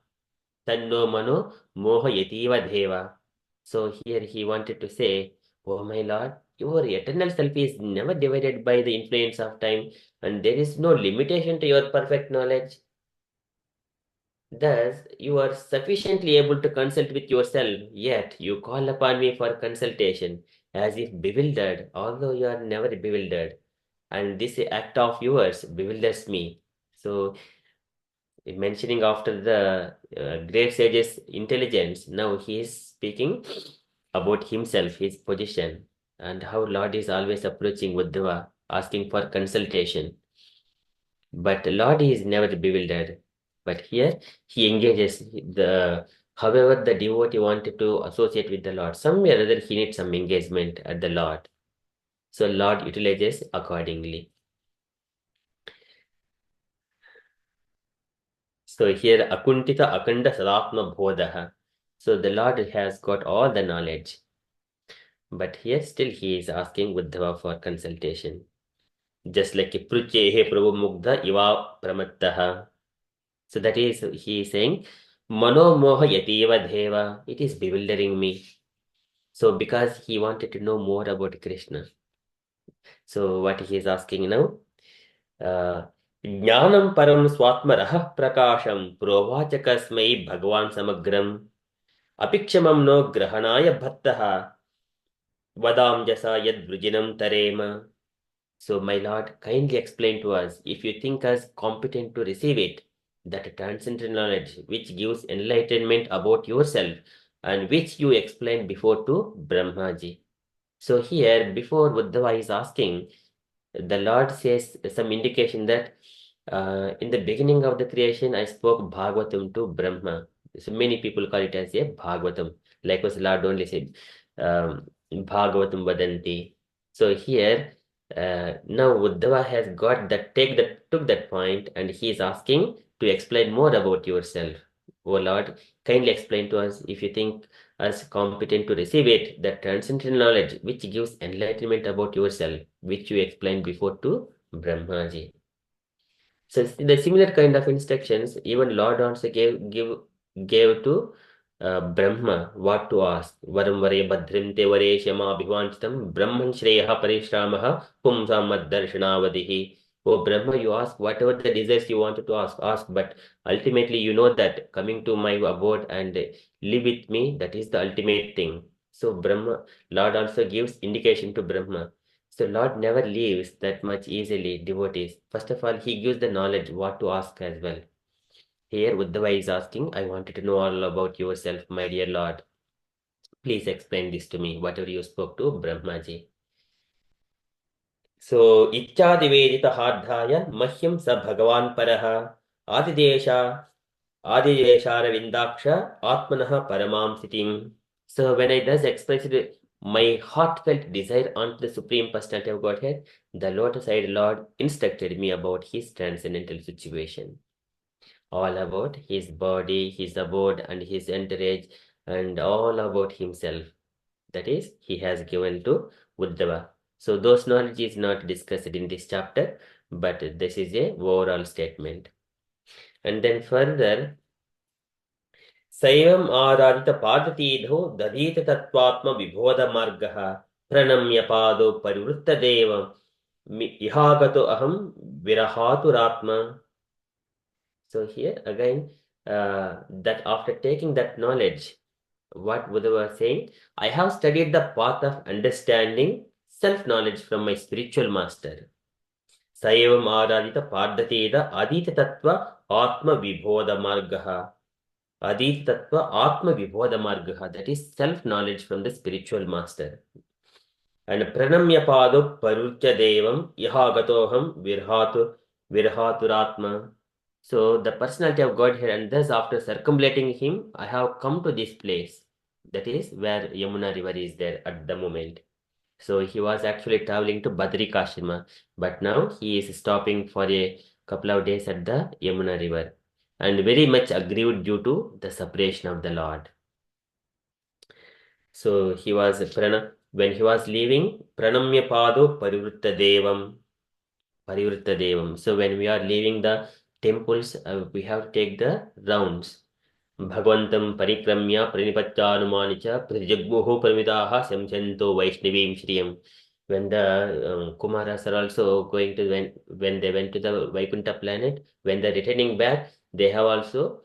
Tanno mano moha yativa deva. So here he wanted to say, oh my Lord, your eternal self is never divided by the influence of time, and there is no limitation to your perfect knowledge. Thus, you are sufficiently able to consult with yourself, yet you call upon me for consultation, as if bewildered, although you are never bewildered. And this act of yours bewilders me. So mentioning after the great sage's intelligence, now he is speaking about himself, his position, and how Lord is always approaching Uddhava, asking for consultation. But Lord is never bewildered. But here he engages however the devotee wanted to associate with the Lord. Somewhere or other he needs some engagement at the Lord. So Lord utilizes accordingly. So here Akuntita Akanda Sadatma Bodhaha. So the Lord has got all the knowledge. But here still he is asking Uddhava for consultation. Just like Pruchehe Prabhu Mugdha Iva Pramattaha. So that is, he is saying, Mano Moha Yativa Deva. It is bewildering me. So because he wanted to know more about Krishna. So what he is asking now? Jnanam param swatmaraha prakasham provachakasmai bhagavan samagram apikshamam no grahanaya bhattaha vadam jasa yad vrujinam tarema. So, my Lord, kindly explain to us, if you think us competent to receive it, that transcendental knowledge which gives enlightenment about yourself and which you explained before to Brahmaji. So here, before Uddhava is asking, the Lord says some indication that in the beginning of the creation, I spoke Bhagavatam to Brahma. So many people call it as a Bhagavatam. Likewise, Lord only said Bhagavatam Vadanti. So here, now Uddhava has got took that point, and he is asking to explain more about yourself. Oh Lord, kindly explain to us if you think us competent to receive it, that transcendental knowledge which gives enlightenment about yourself, which you explained before to Brahmaji. So the similar kind of instructions, even Lord also gave to Brahma what to ask. Varam vare bhadrim te vare shama bhivanchitam brahman shreyaha parishamaha pumsam mad darshanavadihi. Oh Brahma, you ask whatever the desires you wanted to ask, but ultimately you know that coming to my abode and live with me, that is the ultimate thing. So Brahma, Lord also gives indication to Brahma. So Lord never leaves that much easily devotees. First of all, he gives the knowledge what to ask as well. Here Uddhava is asking, I wanted to know all about yourself, my dear Lord. Please explain this to me, whatever you spoke to Brahmaji. So, Ichchadivedita hardhaya mahyam sa bhagavan paraha adideshara vindaksha atmanaha paramam sitim. So when I thus expressed my heartfelt desire unto the Supreme Personality of Godhead, the Lotus-eyed Lord instructed me about his transcendental situation. All about his body, his abode, and his entourage, and all about himself. That is, he has given to Uddhava. So those knowledge is not discussed in this chapter, but this is a overall statement. And then further, Saivam Aradita Padatidho Dadita Tatwatma Vibhoda Margaha Pranamya Pado Parivritta Devam Ihagato Aham Virahatu Ratma. So here again, that after taking that knowledge, what Buddha was saying, I have studied the path of understanding self-knowledge from my spiritual master. Saivam Aradita Pardhateda Adita Tattva Atma Vibhoda Margaha. Adita Tattva Atma Vibhoda Margaha. That is self-knowledge from the spiritual master. And Pranamya Pado Parutya Devam Ihagatoham Virhaturatma. So the personality of God here, and thus after circumambulating him, I have come to this place. That is where Yamuna river is there at the moment. So he was actually traveling to Badrikashrama, but now he is stopping for a couple of days at the Yamuna river, and very much aggrieved due to the separation of the Lord. So he was when he was leaving, Pranamya Pado Parivritta Devam. Parivritta Devam. So when we are leaving the temples, we have to take the rounds. Bhagwantam Parikramya Pranipatyanumanicha Prijagmuhu Paramidaha Samchanto Vaishnavim Shriyam. When the Kumaras are also going to, when they went to the Vaikuntha planet, when they're returning back, they have also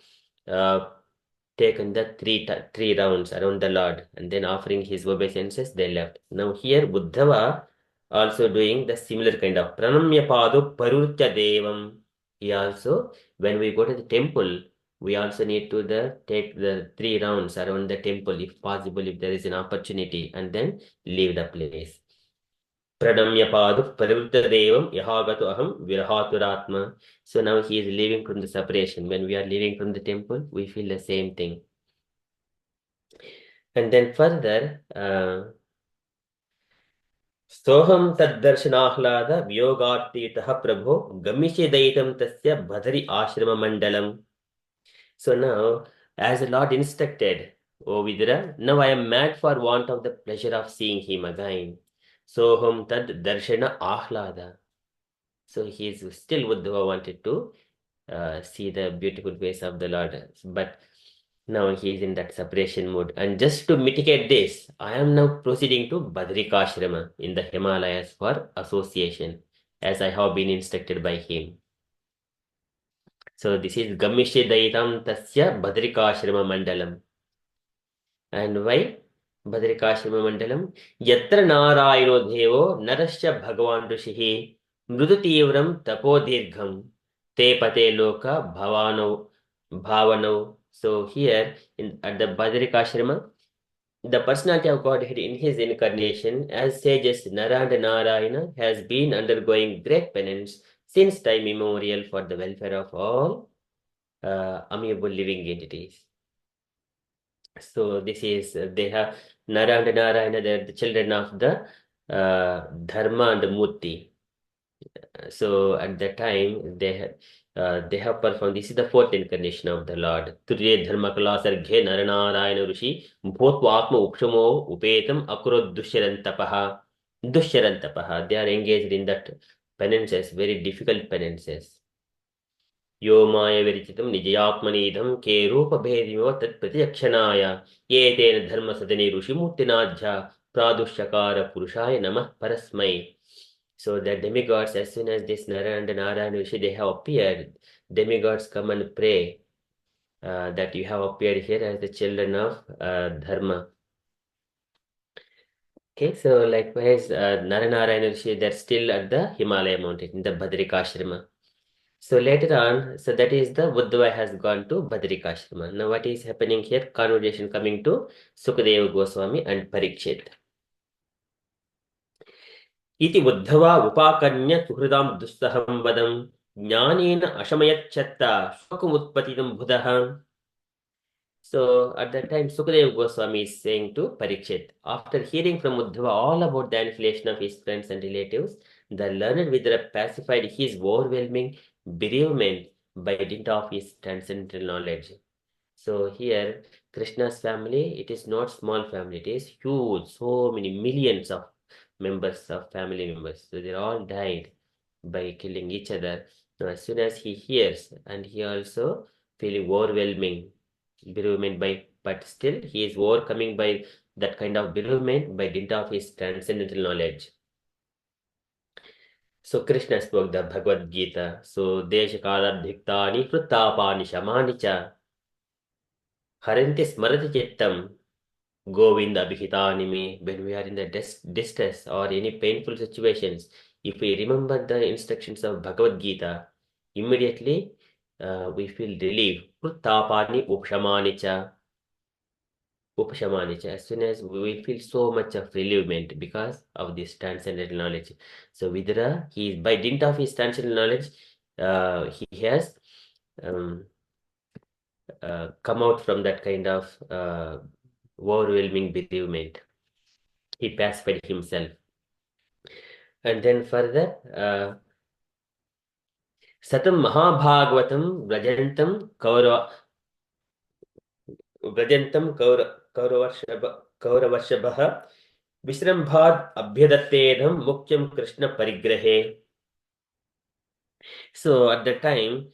taken the three rounds around the Lord, and then offering his obeisances, they left. Now here Buddhava also doing the similar kind of Pranamya Padu Parutya Devam. He also, when we go to the temple, we also need to take the 3 rounds around the temple if possible, if there is an opportunity, and then leave the place. Pranamya Padu Parutya Devam Yahagatu Aham Virahaturatma. So now he is leaving from the separation. When we are leaving from the temple, we feel the same thing. And then further, Soham Taddarshanāhlāda Vyogartitaha Prabho Gamishyadaitam Tasya Bhadari Ashrama Mandalam. So now, as the Lord instructed, O Vidura, now I am mad for want of the pleasure of seeing him again. Soham Tad Darshana Ahlada. So he is still Uddhava wanted to see the beautiful face of the Lord, but now he is in that separation mode. And just to mitigate this, I am now proceeding to Badrikashrama in the Himalayas for association, as I have been instructed by him. So this is Gamishe Daitam Tasya Badrikashrama Mandalam. And why Badrikashrama Mandalam? Yatra Narayano Devo Narasya Bhagavan Rishihi Mrudutivram Tapodirgham Te Pate Loka Bhavano. So here at the Badrikashrama, the personality of Godhead in his incarnation as sages Nara and Narayana has been undergoing great penance since time immemorial for the welfare of all amiable living entities. So this is, they have Nara and Narayana, they are the children of the Dharma and Murti. So at that time, they have performed, this is the 4th incarnation of the Lord. Turye Dharma Kala Sarghe Naranarayana Rishi Bhotva Atma Ukshamo Upetam Akurod Dushyarantapaha. Dushyarantapaha. They are engaged in that penances, very difficult penances. Yo Maya Verichitam Nijayatmanidham Ke Rupa Bhedimiva Tat Pratyakshanaaya Yetena Dharma Sadani Rushi Murtinajha Pradushyakara Purushaya Namah Parasmai. So the demigods, as soon as this Nara and Narayana Rishi, they have appeared, demigods come and pray that you have appeared here as the children of Dharma. Okay, so likewise, Nara Narayana Rishi, they're still at the Himalaya mountain, in the Badrikashrama. So later on, so that is the Uddhava has gone to Badrikashrama. Now what is happening here? Conversation coming to Sukadeva Goswami and Parikshit. Iti Uddhava Upakarnya Suhridam Dussaham Vadam Jnanena Ashamayacchatta Shokamutpatidam Buddha. So at that time, Sukadeva Goswami is saying to Parikshit, after hearing from Uddhava all about the inflation of his friends and relatives, the learned Vidura pacified his overwhelming bereavement by dint of his transcendental knowledge. So here, Krishna's family, it is not small family, it is huge, so many millions of members of family members. So they all died by killing each other. Now, as soon as he hears, and he also feeling overwhelming bereavement but still he is overcoming by that kind of bereavement by dint of his transcendental knowledge. So Krishna spoke the Bhagavad Gita. So Deshakaladhiktani Pruttapani Shamani cha Haranti Smarati Chittam Govinda Abhihitanimi. When we are in the distress or any painful situations, if we remember the instructions of Bhagavad Gita, immediately we feel relief. Pruttapani Upshamani cha. Upashamanicha, as soon as we feel so much of relievement because of this transcendental knowledge. So Vidura, he by dint of his transcendental knowledge, he has um, come out from that kind of overwhelming bereavement. He pacified himself. And then further, Satam Mahabhagavatam Brajantam Kauravashabha Vishrambhad Abhyadattedham Mukyam Krishna Parigrahe. So at the time,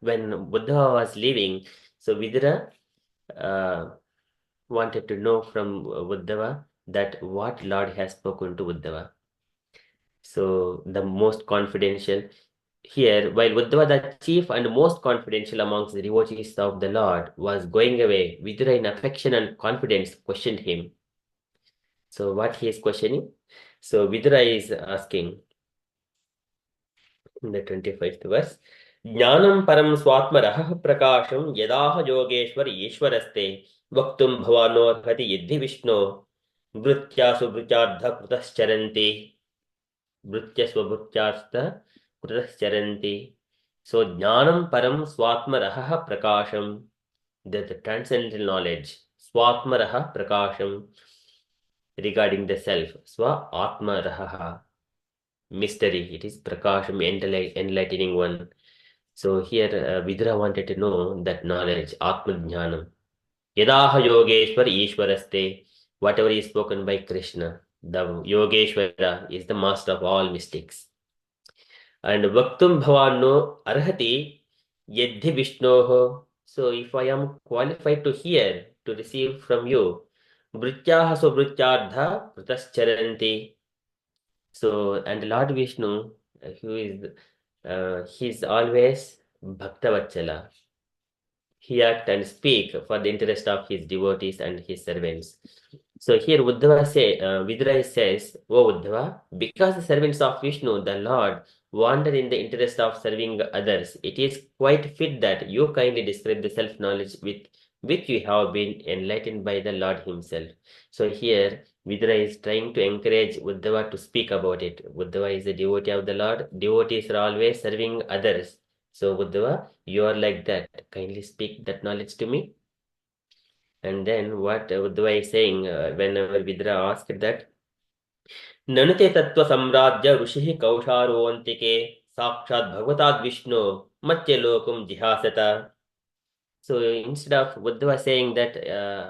when Buddha was leaving, so Vidura wanted to know from Uddhava that what Lord has spoken to Uddhava. So the most confidential here, while Uddhava, the chief and most confidential amongst the devotees of the Lord, was going away, Vidura in affection and confidence questioned him. So what he is questioning? So Vidura is asking in the 25th verse, Jnanam param swatmarah prakasham yadaha yogeshwar ishwaraste vaktum bhavano arhati yidhi vishno vrityasu vrityardha krutascharanti vrityasva vrityartha krutascharanti. So Jnanam param swatmarah prakasham, the transcendental knowledge, swatmarah prakasham, regarding the self, swa atmaraha, mystery, it is prakasham, enlightening one. So here Vidura wanted to know that knowledge, Atma Jnanam. Yadaha Yogeshwar Ishwaraste, whatever is spoken by Krishna, the Yogeshwara is the master of all mystics. And Vaktum Bhavano Arhati Yedhi Vishnoho. So if I am qualified to hear, to receive from you, Vrityaha so Vrityardha Pratascharanti. So, and Lord Vishnu, who is he's always Bhaktavatsala. He act and speak for the interest of his devotees and his servants. So here Vidura says, O Uddhava, because the servants of Vishnu, the Lord, wander in the interest of serving others, it is quite fit that you kindly describe the self-knowledge with which you have been enlightened by the Lord himself. So here Vidura is trying to encourage Uddhava to speak about it. Uddhava is a devotee of the Lord. Devotees are always serving others. So Uddhava, you are like that. Kindly speak that knowledge to me. And then what Uddhava is saying, whenever Vidura asked that, Nanute Tattva Samradya Rushihi Kausharo Sakshat Bhagvatad Vishnu Matya Lokum Jihasata. So instead of Uddhava saying that,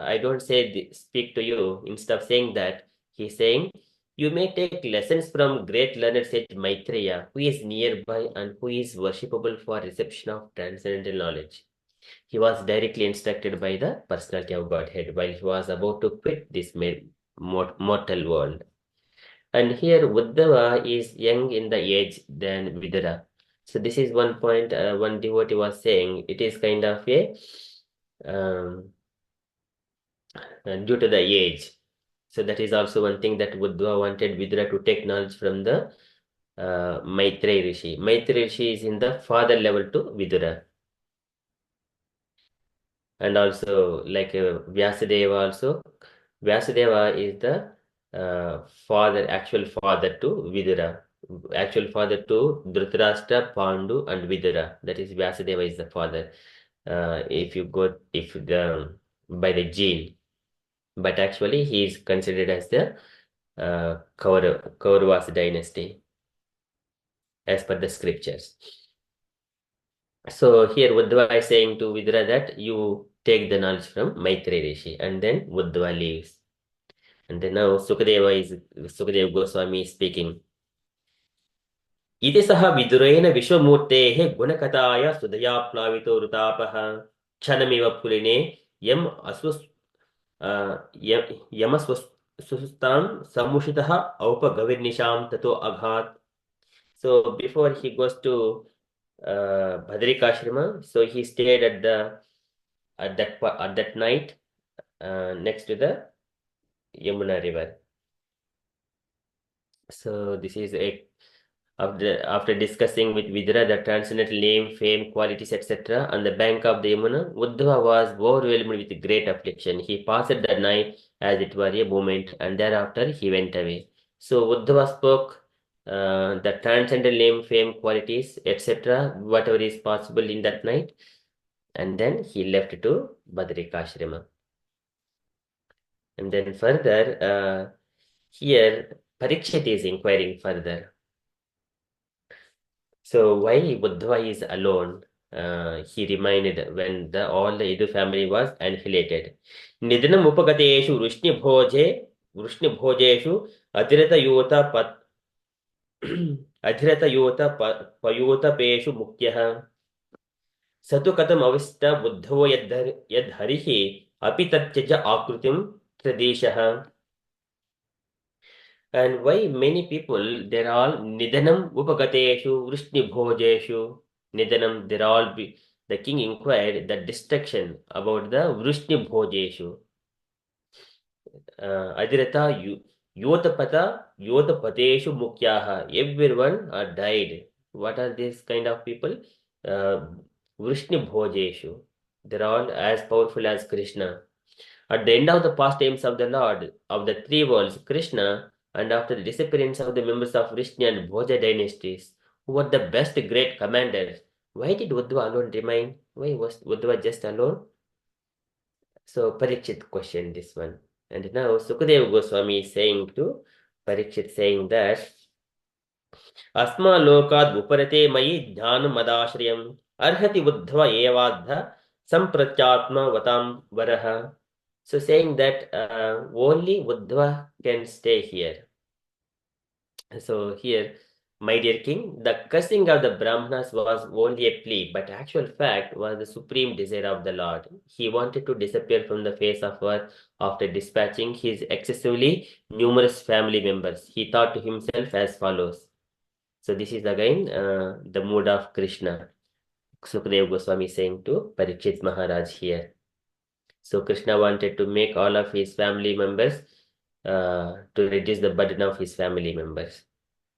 I don't speak to you, instead of saying that, he's saying, you may take lessons from great learned sage Maitreya, who is nearby and who is worshipable for reception of transcendental knowledge. He was directly instructed by the personality of Godhead while he was about to quit this mortal world. And here Uddhava is young in the age than Vidura. So this is one point one devotee was saying. It is kind of a due to the age. So that is also one thing that Uddhava wanted Vidura to take knowledge from the Maitreya Rishi. Maitreya Rishi is in the father level to Vidura. And also like Vyasadeva also. Vyasadeva is the actual father to Vidura. Actual father to Dhritarashtra, Pandu and Vidura. That is Vyasadeva is the father. By the gene. But actually he is considered as the Kauravas dynasty as per the scriptures. So here Uddhava is saying to Vidura that you take the knowledge from Maitreya Rishi, and then Uddhava leaves. And then now Sukadeva Goswami is speaking. Iti saha vidureena vishwamurtehe gunakataya sudaya plavito rutapah क्षणमिव पुलिने Yama अस्वस् यमस्वस्तां samushitah औपगविर्निशां tato aghat. So before he goes to Badrikashrama, so he stayed at that night next to the Yamuna river. So this is after discussing with Vidura the transcendental name, fame, qualities, etc. on the bank of the Yamuna, Uddhava was overwhelmed with great affliction. He passed the night as it were a moment, and thereafter he went away. So Uddhava spoke the transcendental name, fame, qualities, etc., whatever is possible in that night, and then he left to Badrikashrama. And then further, here Parikshit is inquiring further. So why Uddhava is alone? He reminded when all the Yadu family was annihilated. Nidhanam upagateeshu vrishnibhojeshu adhirata yota adhirata yota payota peshu mukyah. Satu katam avista buddhavo yadharihi api tatyaja akrutim tradeshah. And why many people, they're all Nidanam Upagateshu, Vrishni Bhojeshu. Nidanam, they're all, the king inquired the destruction about the Vrishni Bhojeshu. Adirata Yotapata, Yotapateshu Mukyaha. Everyone are died. What are these kind of people? Vrishni Bhojeshu. They're all as powerful as Krishna. At the end of the pastimes of the Lord of the three worlds, Krishna, and after the disappearance of the members of Vrishni and Bhoja dynasties, who were the best great commanders, why did Uddhava alone remain? Why was Uddhava just alone? So Parikshit questioned this one. And now Sukadeva Goswami is saying to Parikshit, saying that Asma lokad uparate mayi jnana madashriyam arhati Uddhava evadha samprathyatma vatam varaha. So saying that only Uddhava can stay here. So here, my dear king, the cursing of the Brahmanas was only a plea, but actual fact was the supreme desire of the Lord. He wanted to disappear from the face of earth after dispatching his excessively numerous family members. He thought to himself as follows. So this is again the mood of Krishna. Sukadeva Goswami saying to Parikshit Maharaj here. So Krishna wanted to make all of his family members to reduce the burden of his family members.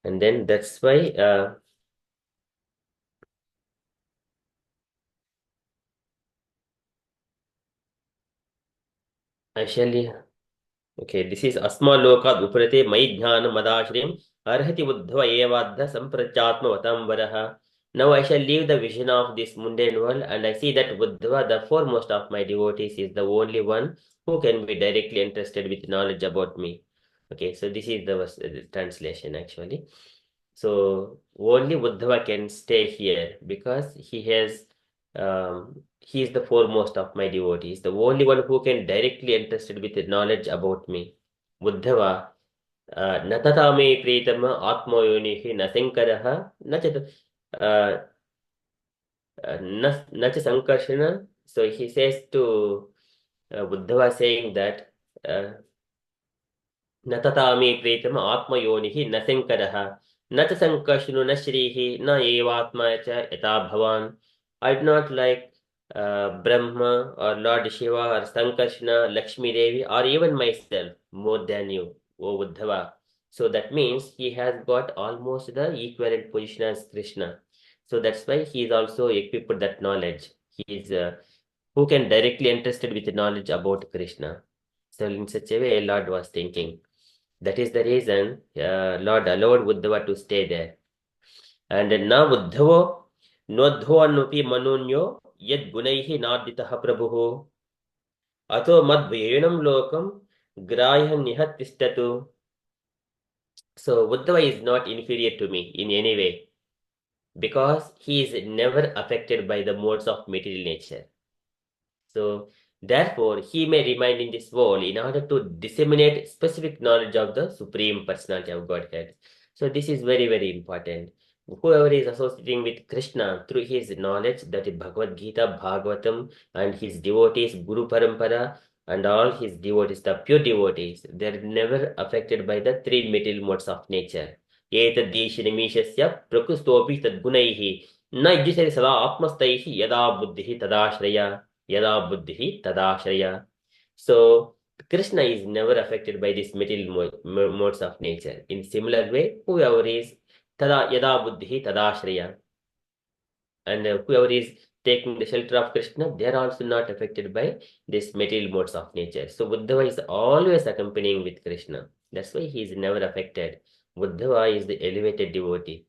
And then that's why actually, okay, this is Asma Loka Uprate Mai Jnana Madashrim Arhati Uddhava Evadha Samprachatma Vatam Varaha. Now I shall leave the vision of this mundane world, and I see that Uddhava, the foremost of my devotees, is the only one who can be directly interested with knowledge about me. Okay, so this is the translation actually. So only Uddhava can stay here because he is the foremost of my devotees, the only one who can directly interested with the knowledge about me. Uddhava natatame pritama atmayonihi nasankaraha nacha sankarshana. So he says to Uddhava saying that न ततामे प्रेतम आत्मयोनिः न शङ्करः न च सङ्कर्षणो न श्रीः न एवात्मा च यथा भवान्. I do not like Brahma or Lord Shiva or Sankarshana, Lakshmi Devi or even myself more than you, O Uddhava. So that means he has got almost the equivalent position as Krishna. So that's why he is also equipped with that knowledge. He is who can directly interested with the knowledge about Krishna. So in such a way, Lord was thinking. That is the reason Lord allowed Uddhava to stay there. And na Uddhavo nodhvanupi manunyo yad gunaihi naditaha prabhuhu ato madvayenam lokam grahya nihatistatu. So Uddhava is not inferior to me in any way because he is never affected by the modes of material nature. So therefore, he may remain in this world in order to disseminate specific knowledge of the Supreme Personality of Godhead. So this is very, very important. whoever is associating with Krishna through his knowledge, that is Bhagavad Gita, Bhagavatam, and his devotees, Guru Parampara, and all his devotees, the pure devotees, they are never affected by the three material modes of nature. Etadishinimishasya prakustopi tadgunaihi na yujisari sada atmastaihi yada buddhihi tadashraya yada buddhihi tadashraya. So Krishna is never affected by these material modes of nature. In similar way, whoever is tada yada buddhi tadashraya, and whoever is taking the shelter of Krishna, they are also not affected by these material modes of nature. So Buddhava is always accompanying with Krishna. That's why he is never affected. Buddhava is the elevated devotee.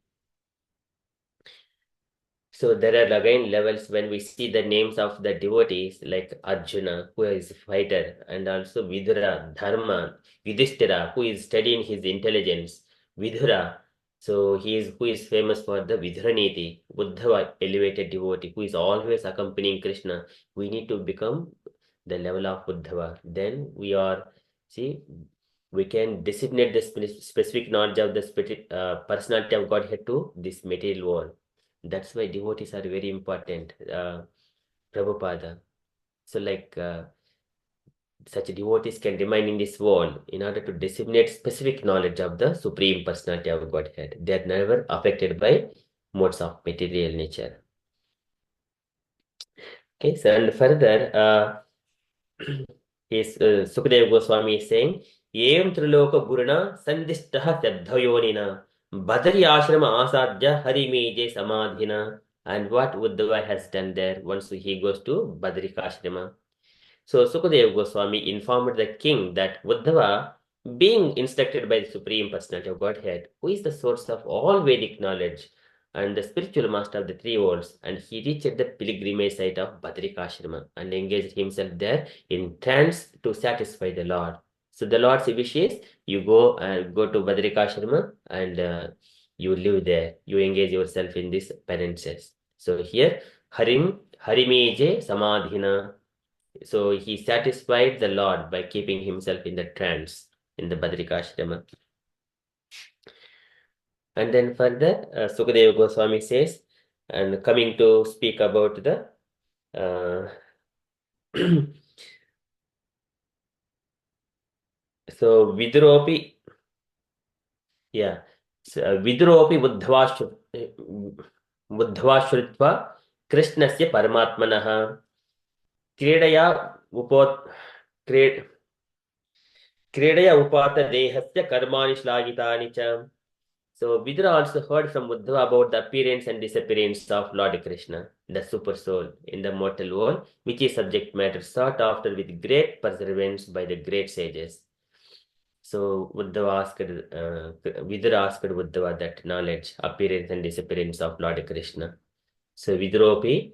So there are again levels when we see the names of the devotees like Arjuna, who is a fighter, and also Vidura, Dharma, Yudhishthira, who is studying his intelligence, Vidura, so he is who is famous for the Vidhuraniti, Uddhava, elevated devotee, who is always accompanying Krishna. We need to become the level of Uddhava. Then we are, see, we can designate the specific knowledge of the personality of Godhead to this material world. That's why devotees are very important, Prabhupada. So such devotees can remain in this world in order to disseminate specific knowledge of the Supreme Personality of Godhead. They are never affected by modes of material nature. Okay, so and further, Sukadeva Goswami is saying, Evam Triloka Guruna Sandishtaha Tadhayonina Badari Ashrama Asadya Harimeje Samadhina. And what Uddhava has done there once he goes to Badrika Ashrama. So Sukadeva Goswami informed the king that Uddhava, being instructed by the Supreme Personality of Godhead, who is the source of all Vedic knowledge and the spiritual master of the three worlds, and he reached the pilgrimage site of Badrikashrama and engaged himself there in trance to satisfy the Lord. So the Lord's wish is you go to Badrikashrama and you live there. You engage yourself in these penances. So here, Harimeje Samadhina. So he satisfied the Lord by keeping himself in the trance in the Badrikashrama. And then further, Sukadeva Goswami says, and coming to speak about the so Viduropi, yeah, so, Viduropi Buddhavashrutva Krishnasya Paramatmanaha Kridaya Upot Kridaya Upata Dehasya Karmani Shlagitani cha. So Vidura also heard from Uddhava about the appearance and disappearance of Lord Krishna, the super soul in the mortal world, which is subject matter sought after with great perseverance by the great sages. So Vidura asked Uddhava that knowledge, appearance and disappearance of Lord Krishna. So Viduropi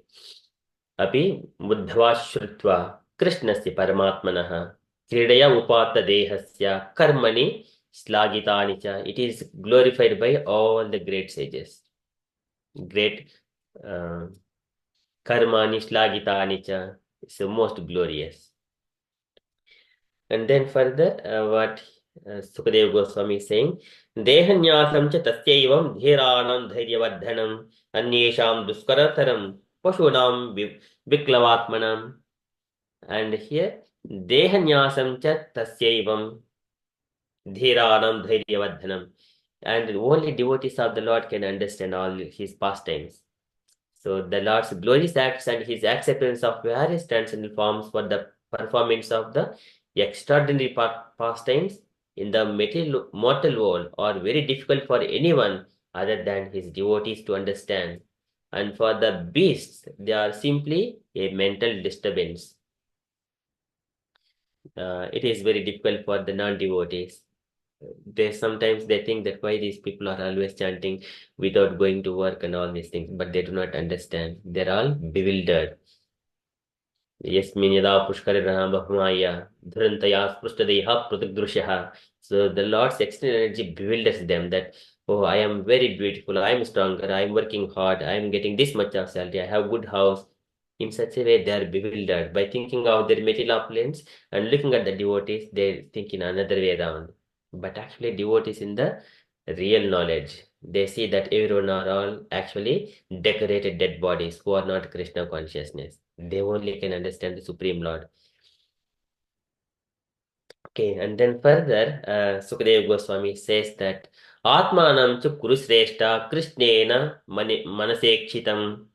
api Uddhava Shrutva Krishnasya Paramatmanaha Kridaya Upata Dehasya Karmani Slagitani cha. It is glorified by all the great sages. Great Karmani Slagitani cha is the most glorious. And then further, what Sukadeva Goswami is saying, Dehanyasam cha tasyaivam dhiranam dhairyavardhanam anyesham duskarataram pashunam viklavatmanam. And here, Dehanyasam cha tasyaivam Dhiranam Dhairyavardhanam. And only devotees of the Lord can understand all his pastimes. So the Lord's glorious acts and his acceptance of various transcendental forms for the performance of the extraordinary pastimes in the mortal world are very difficult for anyone other than his devotees to understand. And for the beasts, they are simply a mental disturbance. It is very difficult for the non-devotees. Sometimes they think that why these people are always chanting without going to work and all these things, but they do not understand. They're all bewildered. Yasmin yada pushkarana bahmaya dhurantaya sprushtadeha pratagdrushyaha. So the Lord's external energy bewilders them that, oh, I am very beautiful, I am stronger, I am working hard, I am getting this much of salary, I have good house. In such a way, they are bewildered. By thinking of their material opulence and looking at the devotees, they think in another way around. But actually, devotees in the real knowledge, They see that everyone are all actually decorated dead bodies who are not Krishna consciousness. They only can understand the Supreme Lord. Okay, and then further, Sukadeva Goswami says that Atmanam chu kurusreshta Krishnena manasekshitam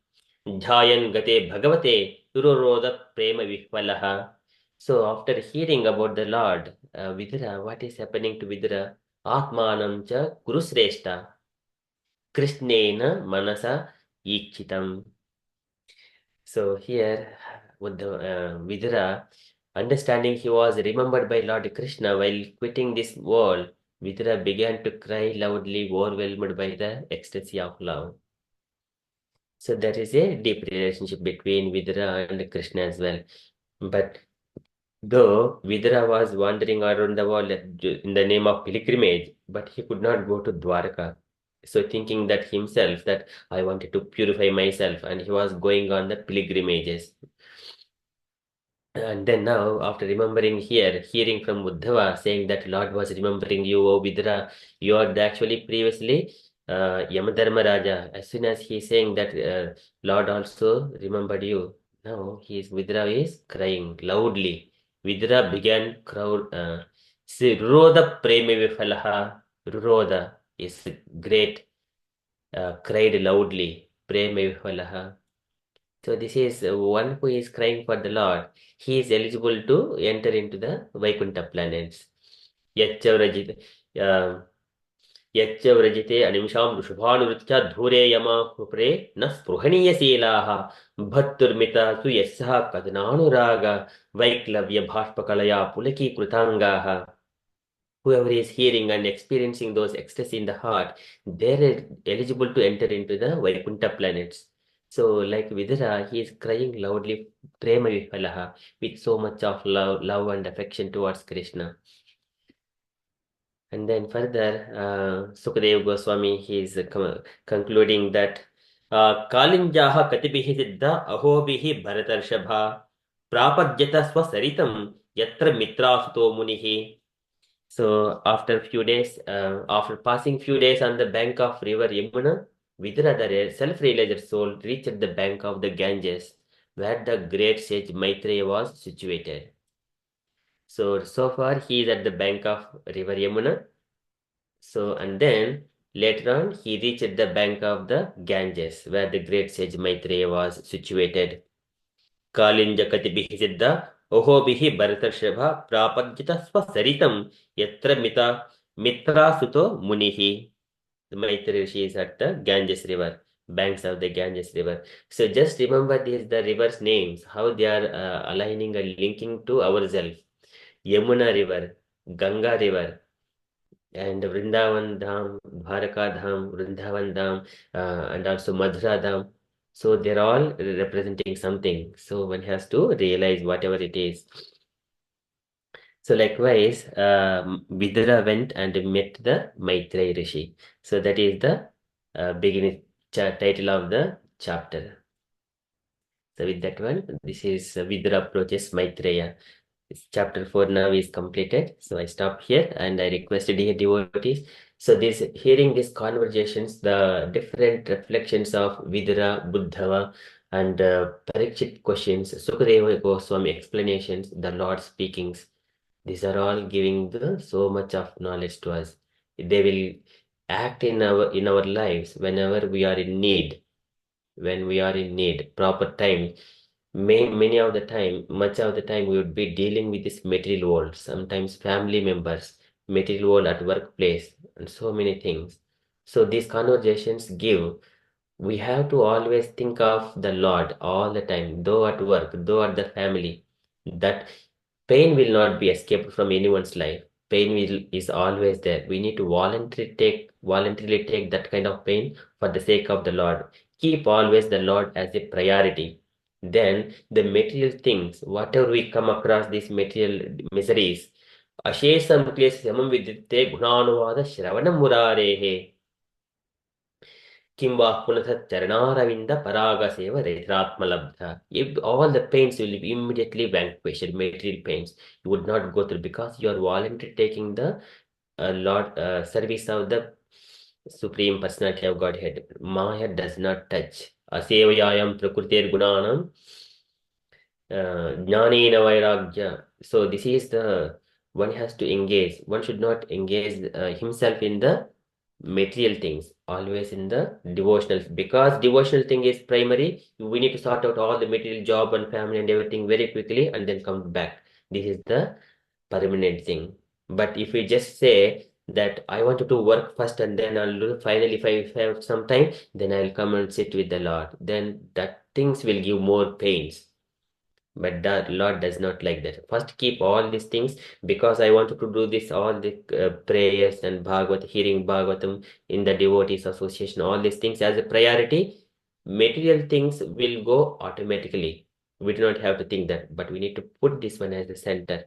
jhayan gate bhagavate tururoda prema vihvalaha. So after hearing about the Lord, Vidura, what is happening to Vidura? Atmanam cha kurusreshta Krishnena manasa ikshitam. So here, with the Vidura, understanding he was remembered by Lord Krishna while quitting this world, Vidura began to cry loudly, overwhelmed by the ecstasy of love. So there is a deep relationship between Vidura and Krishna as well. But though Vidura was wandering around the world in the name of pilgrimage, but he could not go to Dwarka. So thinking that himself, that I wanted to purify myself, and he was going on the pilgrimages. And then now, after remembering here, hearing from Uddhava saying that Lord was remembering you, O Vidura, you are actually previously Yamadharma Raja. As soon as he is saying that Lord also remembered you, now Vidura is crying loudly. Vidura began crowd. Ruroda preme vifalaha. Ruroda is great. Cried loudly. Preme vifalaha. So this is one who is crying for the Lord. He is eligible to enter into the Vaikuntha planets. Yachavrajite Yachavrajite animsham Rushabhanurutcha Dhure Yama Hupre Naspruhaniya Silaha Bhatturmita Su Yasaha Kadnanuraga Vaiklavya Bhashpakalaya Pulaki Krutangaha. Whoever is hearing and experiencing those ecstasy in the heart, they're eligible to enter into the Vaikuntha planets. So, like Vidura, he is crying loudly, Prema Vifalaha, with so much of love and affection towards Krishna. And then further, Sukadeva Goswami, he is concluding that Kalinjaha Katibihi Siddha Ahobihi Bharatarshabha Prapadyata Swasaritam Yatra Mitrasuto Munihi. So after few days, after passing few days on the bank of river Yamuna, Vidura, the self-realized soul, reached the bank of the Ganges, where the great sage Maitreya was situated. So far he is at the bank of river Yamuna. So and then later on he reached the bank of the Ganges, where the great sage Maitreya was situated. कालिञ्जकतिभिः सिद्ध ओहोभिः भरतर्षभा प्रापद्यत स्वसरितं यत्र मित्रासुतो munihi. The Maitri Rishi is at the Ganges river, banks of the Ganges river. So just remember the rivers' names, how they are aligning and linking to ourselves. Yamuna river, Ganga river, and Vrindavan Dham, Dwaraka Dham, Vrindavan Dham, and also Madhura Dham. So they're all representing something. So one has to realize whatever it is. So likewise, Vidura went and met the Maitreya Rishi. So that is the beginning title of the chapter. So with that one, this is Vidura approaches Maitreya. Chapter 4 now is completed. So I stop here and I request dear devotees. So hearing these conversations, the different reflections of Vidura, Buddhava, and Parikshit questions, Sukadeva Goswami explanations, the Lord speakings, these are all giving so much of knowledge to us. They will act in our lives whenever we are in need. When we are in need, proper time. Much of the time, we would be dealing with this material world, sometimes family members, material world at workplace, and so many things. So these conversations we have to always think of the Lord all the time, though at work, though at the family. That pain will not be escaped from anyone's life. Is always there. We need to voluntarily take that kind of pain for the sake of the Lord. Keep always the Lord as a priority. Then the material things, whatever we come across these material miseries, Ashesam Klesam Vidite Gunanuvada Shravanam Murarehe. Kimba Punatha Charnaravinda Paraga Seva Retratmalabdha. If all the pains will be immediately vanquished, material pains, you would not go through because you are voluntarily taking the Lord service of the Supreme Personality of Godhead. Maya does not touch. Asevayayam Prakritir Gunanam Jnanena Vairagya. So this is the one has to engage. One should not engage himself in the material things, always in the devotional. Because devotional thing is primary, we need to sort out all the material, job and family and everything very quickly and then come back. This is the permanent thing. But if we just say that I want to work first and then I'll do finally, if I have some time, then I'll come and sit with the Lord, then that things will give more pains. But the Lord does not like that. First keep all these things, because I wanted to do this, all the prayers and Bhagavad, hearing Bhagavatam in the devotees association, all these things as a priority. Material things will go automatically. We do not have to think that, but we need to put this one as the center.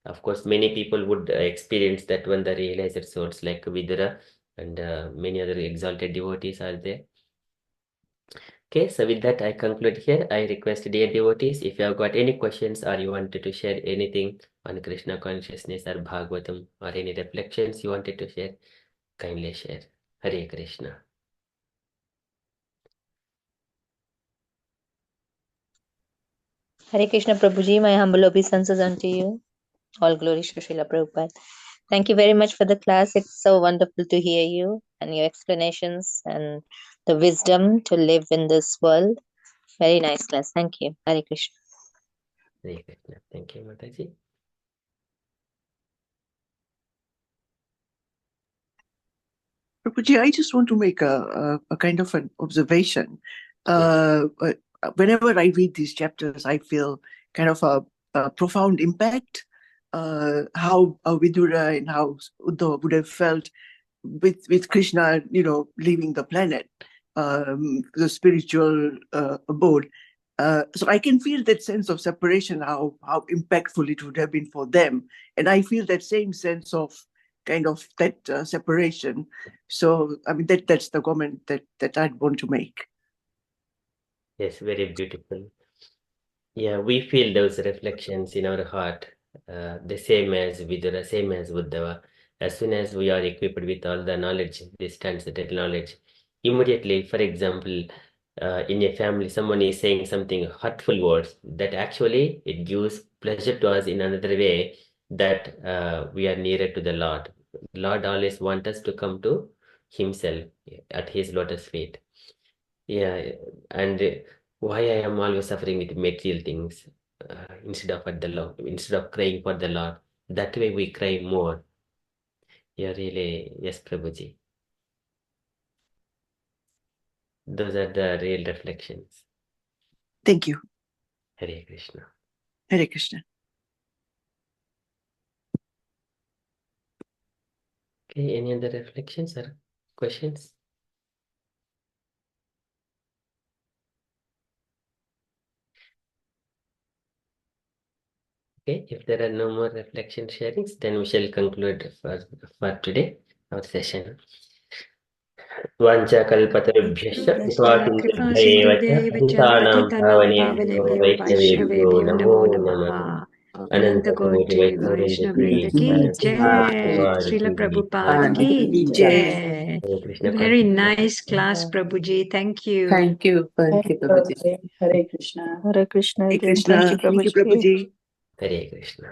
Of course, many people would experience that when the realizer souls like Vidura and many other exalted devotees are there. Okay, so with that, I conclude here. I request dear devotees, if you have got any questions or you wanted to share anything on Krishna consciousness or Bhagavatam or any reflections you wanted to share, kindly share. Hare Krishna. Hare Krishna Prabhuji, my humble obeisance unto you. All glories to Srila Prabhupada. Thank you very much for the class. It's so wonderful to hear you and your explanations and the wisdom to live in this world. Very nice class. Thank you. Hare Krishna. Hare Krishna. Thank you, Mataji. Prabhuji, I just want to make a kind of an observation. Whenever I read these chapters, I feel kind of a profound impact. How Vidura and how Uddhava would have felt with Krishna, leaving the planet, the spiritual abode. So I can feel that sense of separation, how impactful it would have been for them. And I feel that same sense of kind of that separation. So, I mean, that's the comment that I'd want to make. Yes, very beautiful. Yeah, we feel those reflections in our heart, the same as Vidura, same as Uddhava. As soon as we are equipped with all the knowledge, this transcendental knowledge, immediately, for example, in a family, someone is saying something hurtful words, that actually it gives pleasure to us in another way, that we are nearer to the Lord. Lord always wants us to come to Himself at His lotus feet. Yeah, and why I am always suffering with material things instead of at the Lord, instead of crying for the Lord. That way we cry more. Yeah, really, yes, Prabhuji. Those are the real reflections. Thank you. Hare Krishna. Hare Krishna. Okay, any other reflections or questions? Okay, if there are no more reflection sharings, then we shall conclude for today our session. वाञ्छाकल्पतरुभ्यश्च कृपासिन्धुभ्यैव च पतितानां पावनेभ्यो वैष्णवेभ्यो नमो नमः अनन्तकोटि वैष्णववृन्द की जय Srila की Prabhupada ki jai. Hare Krishna Very consciousness. nice class, Prabhuji. Thank you. Thank you, Prabhuji. Hare Krishna. Hare Krishna Hare again. Krishna. Thank you, Thank you, Prabhuji. Prabhuji. Hare Krishna.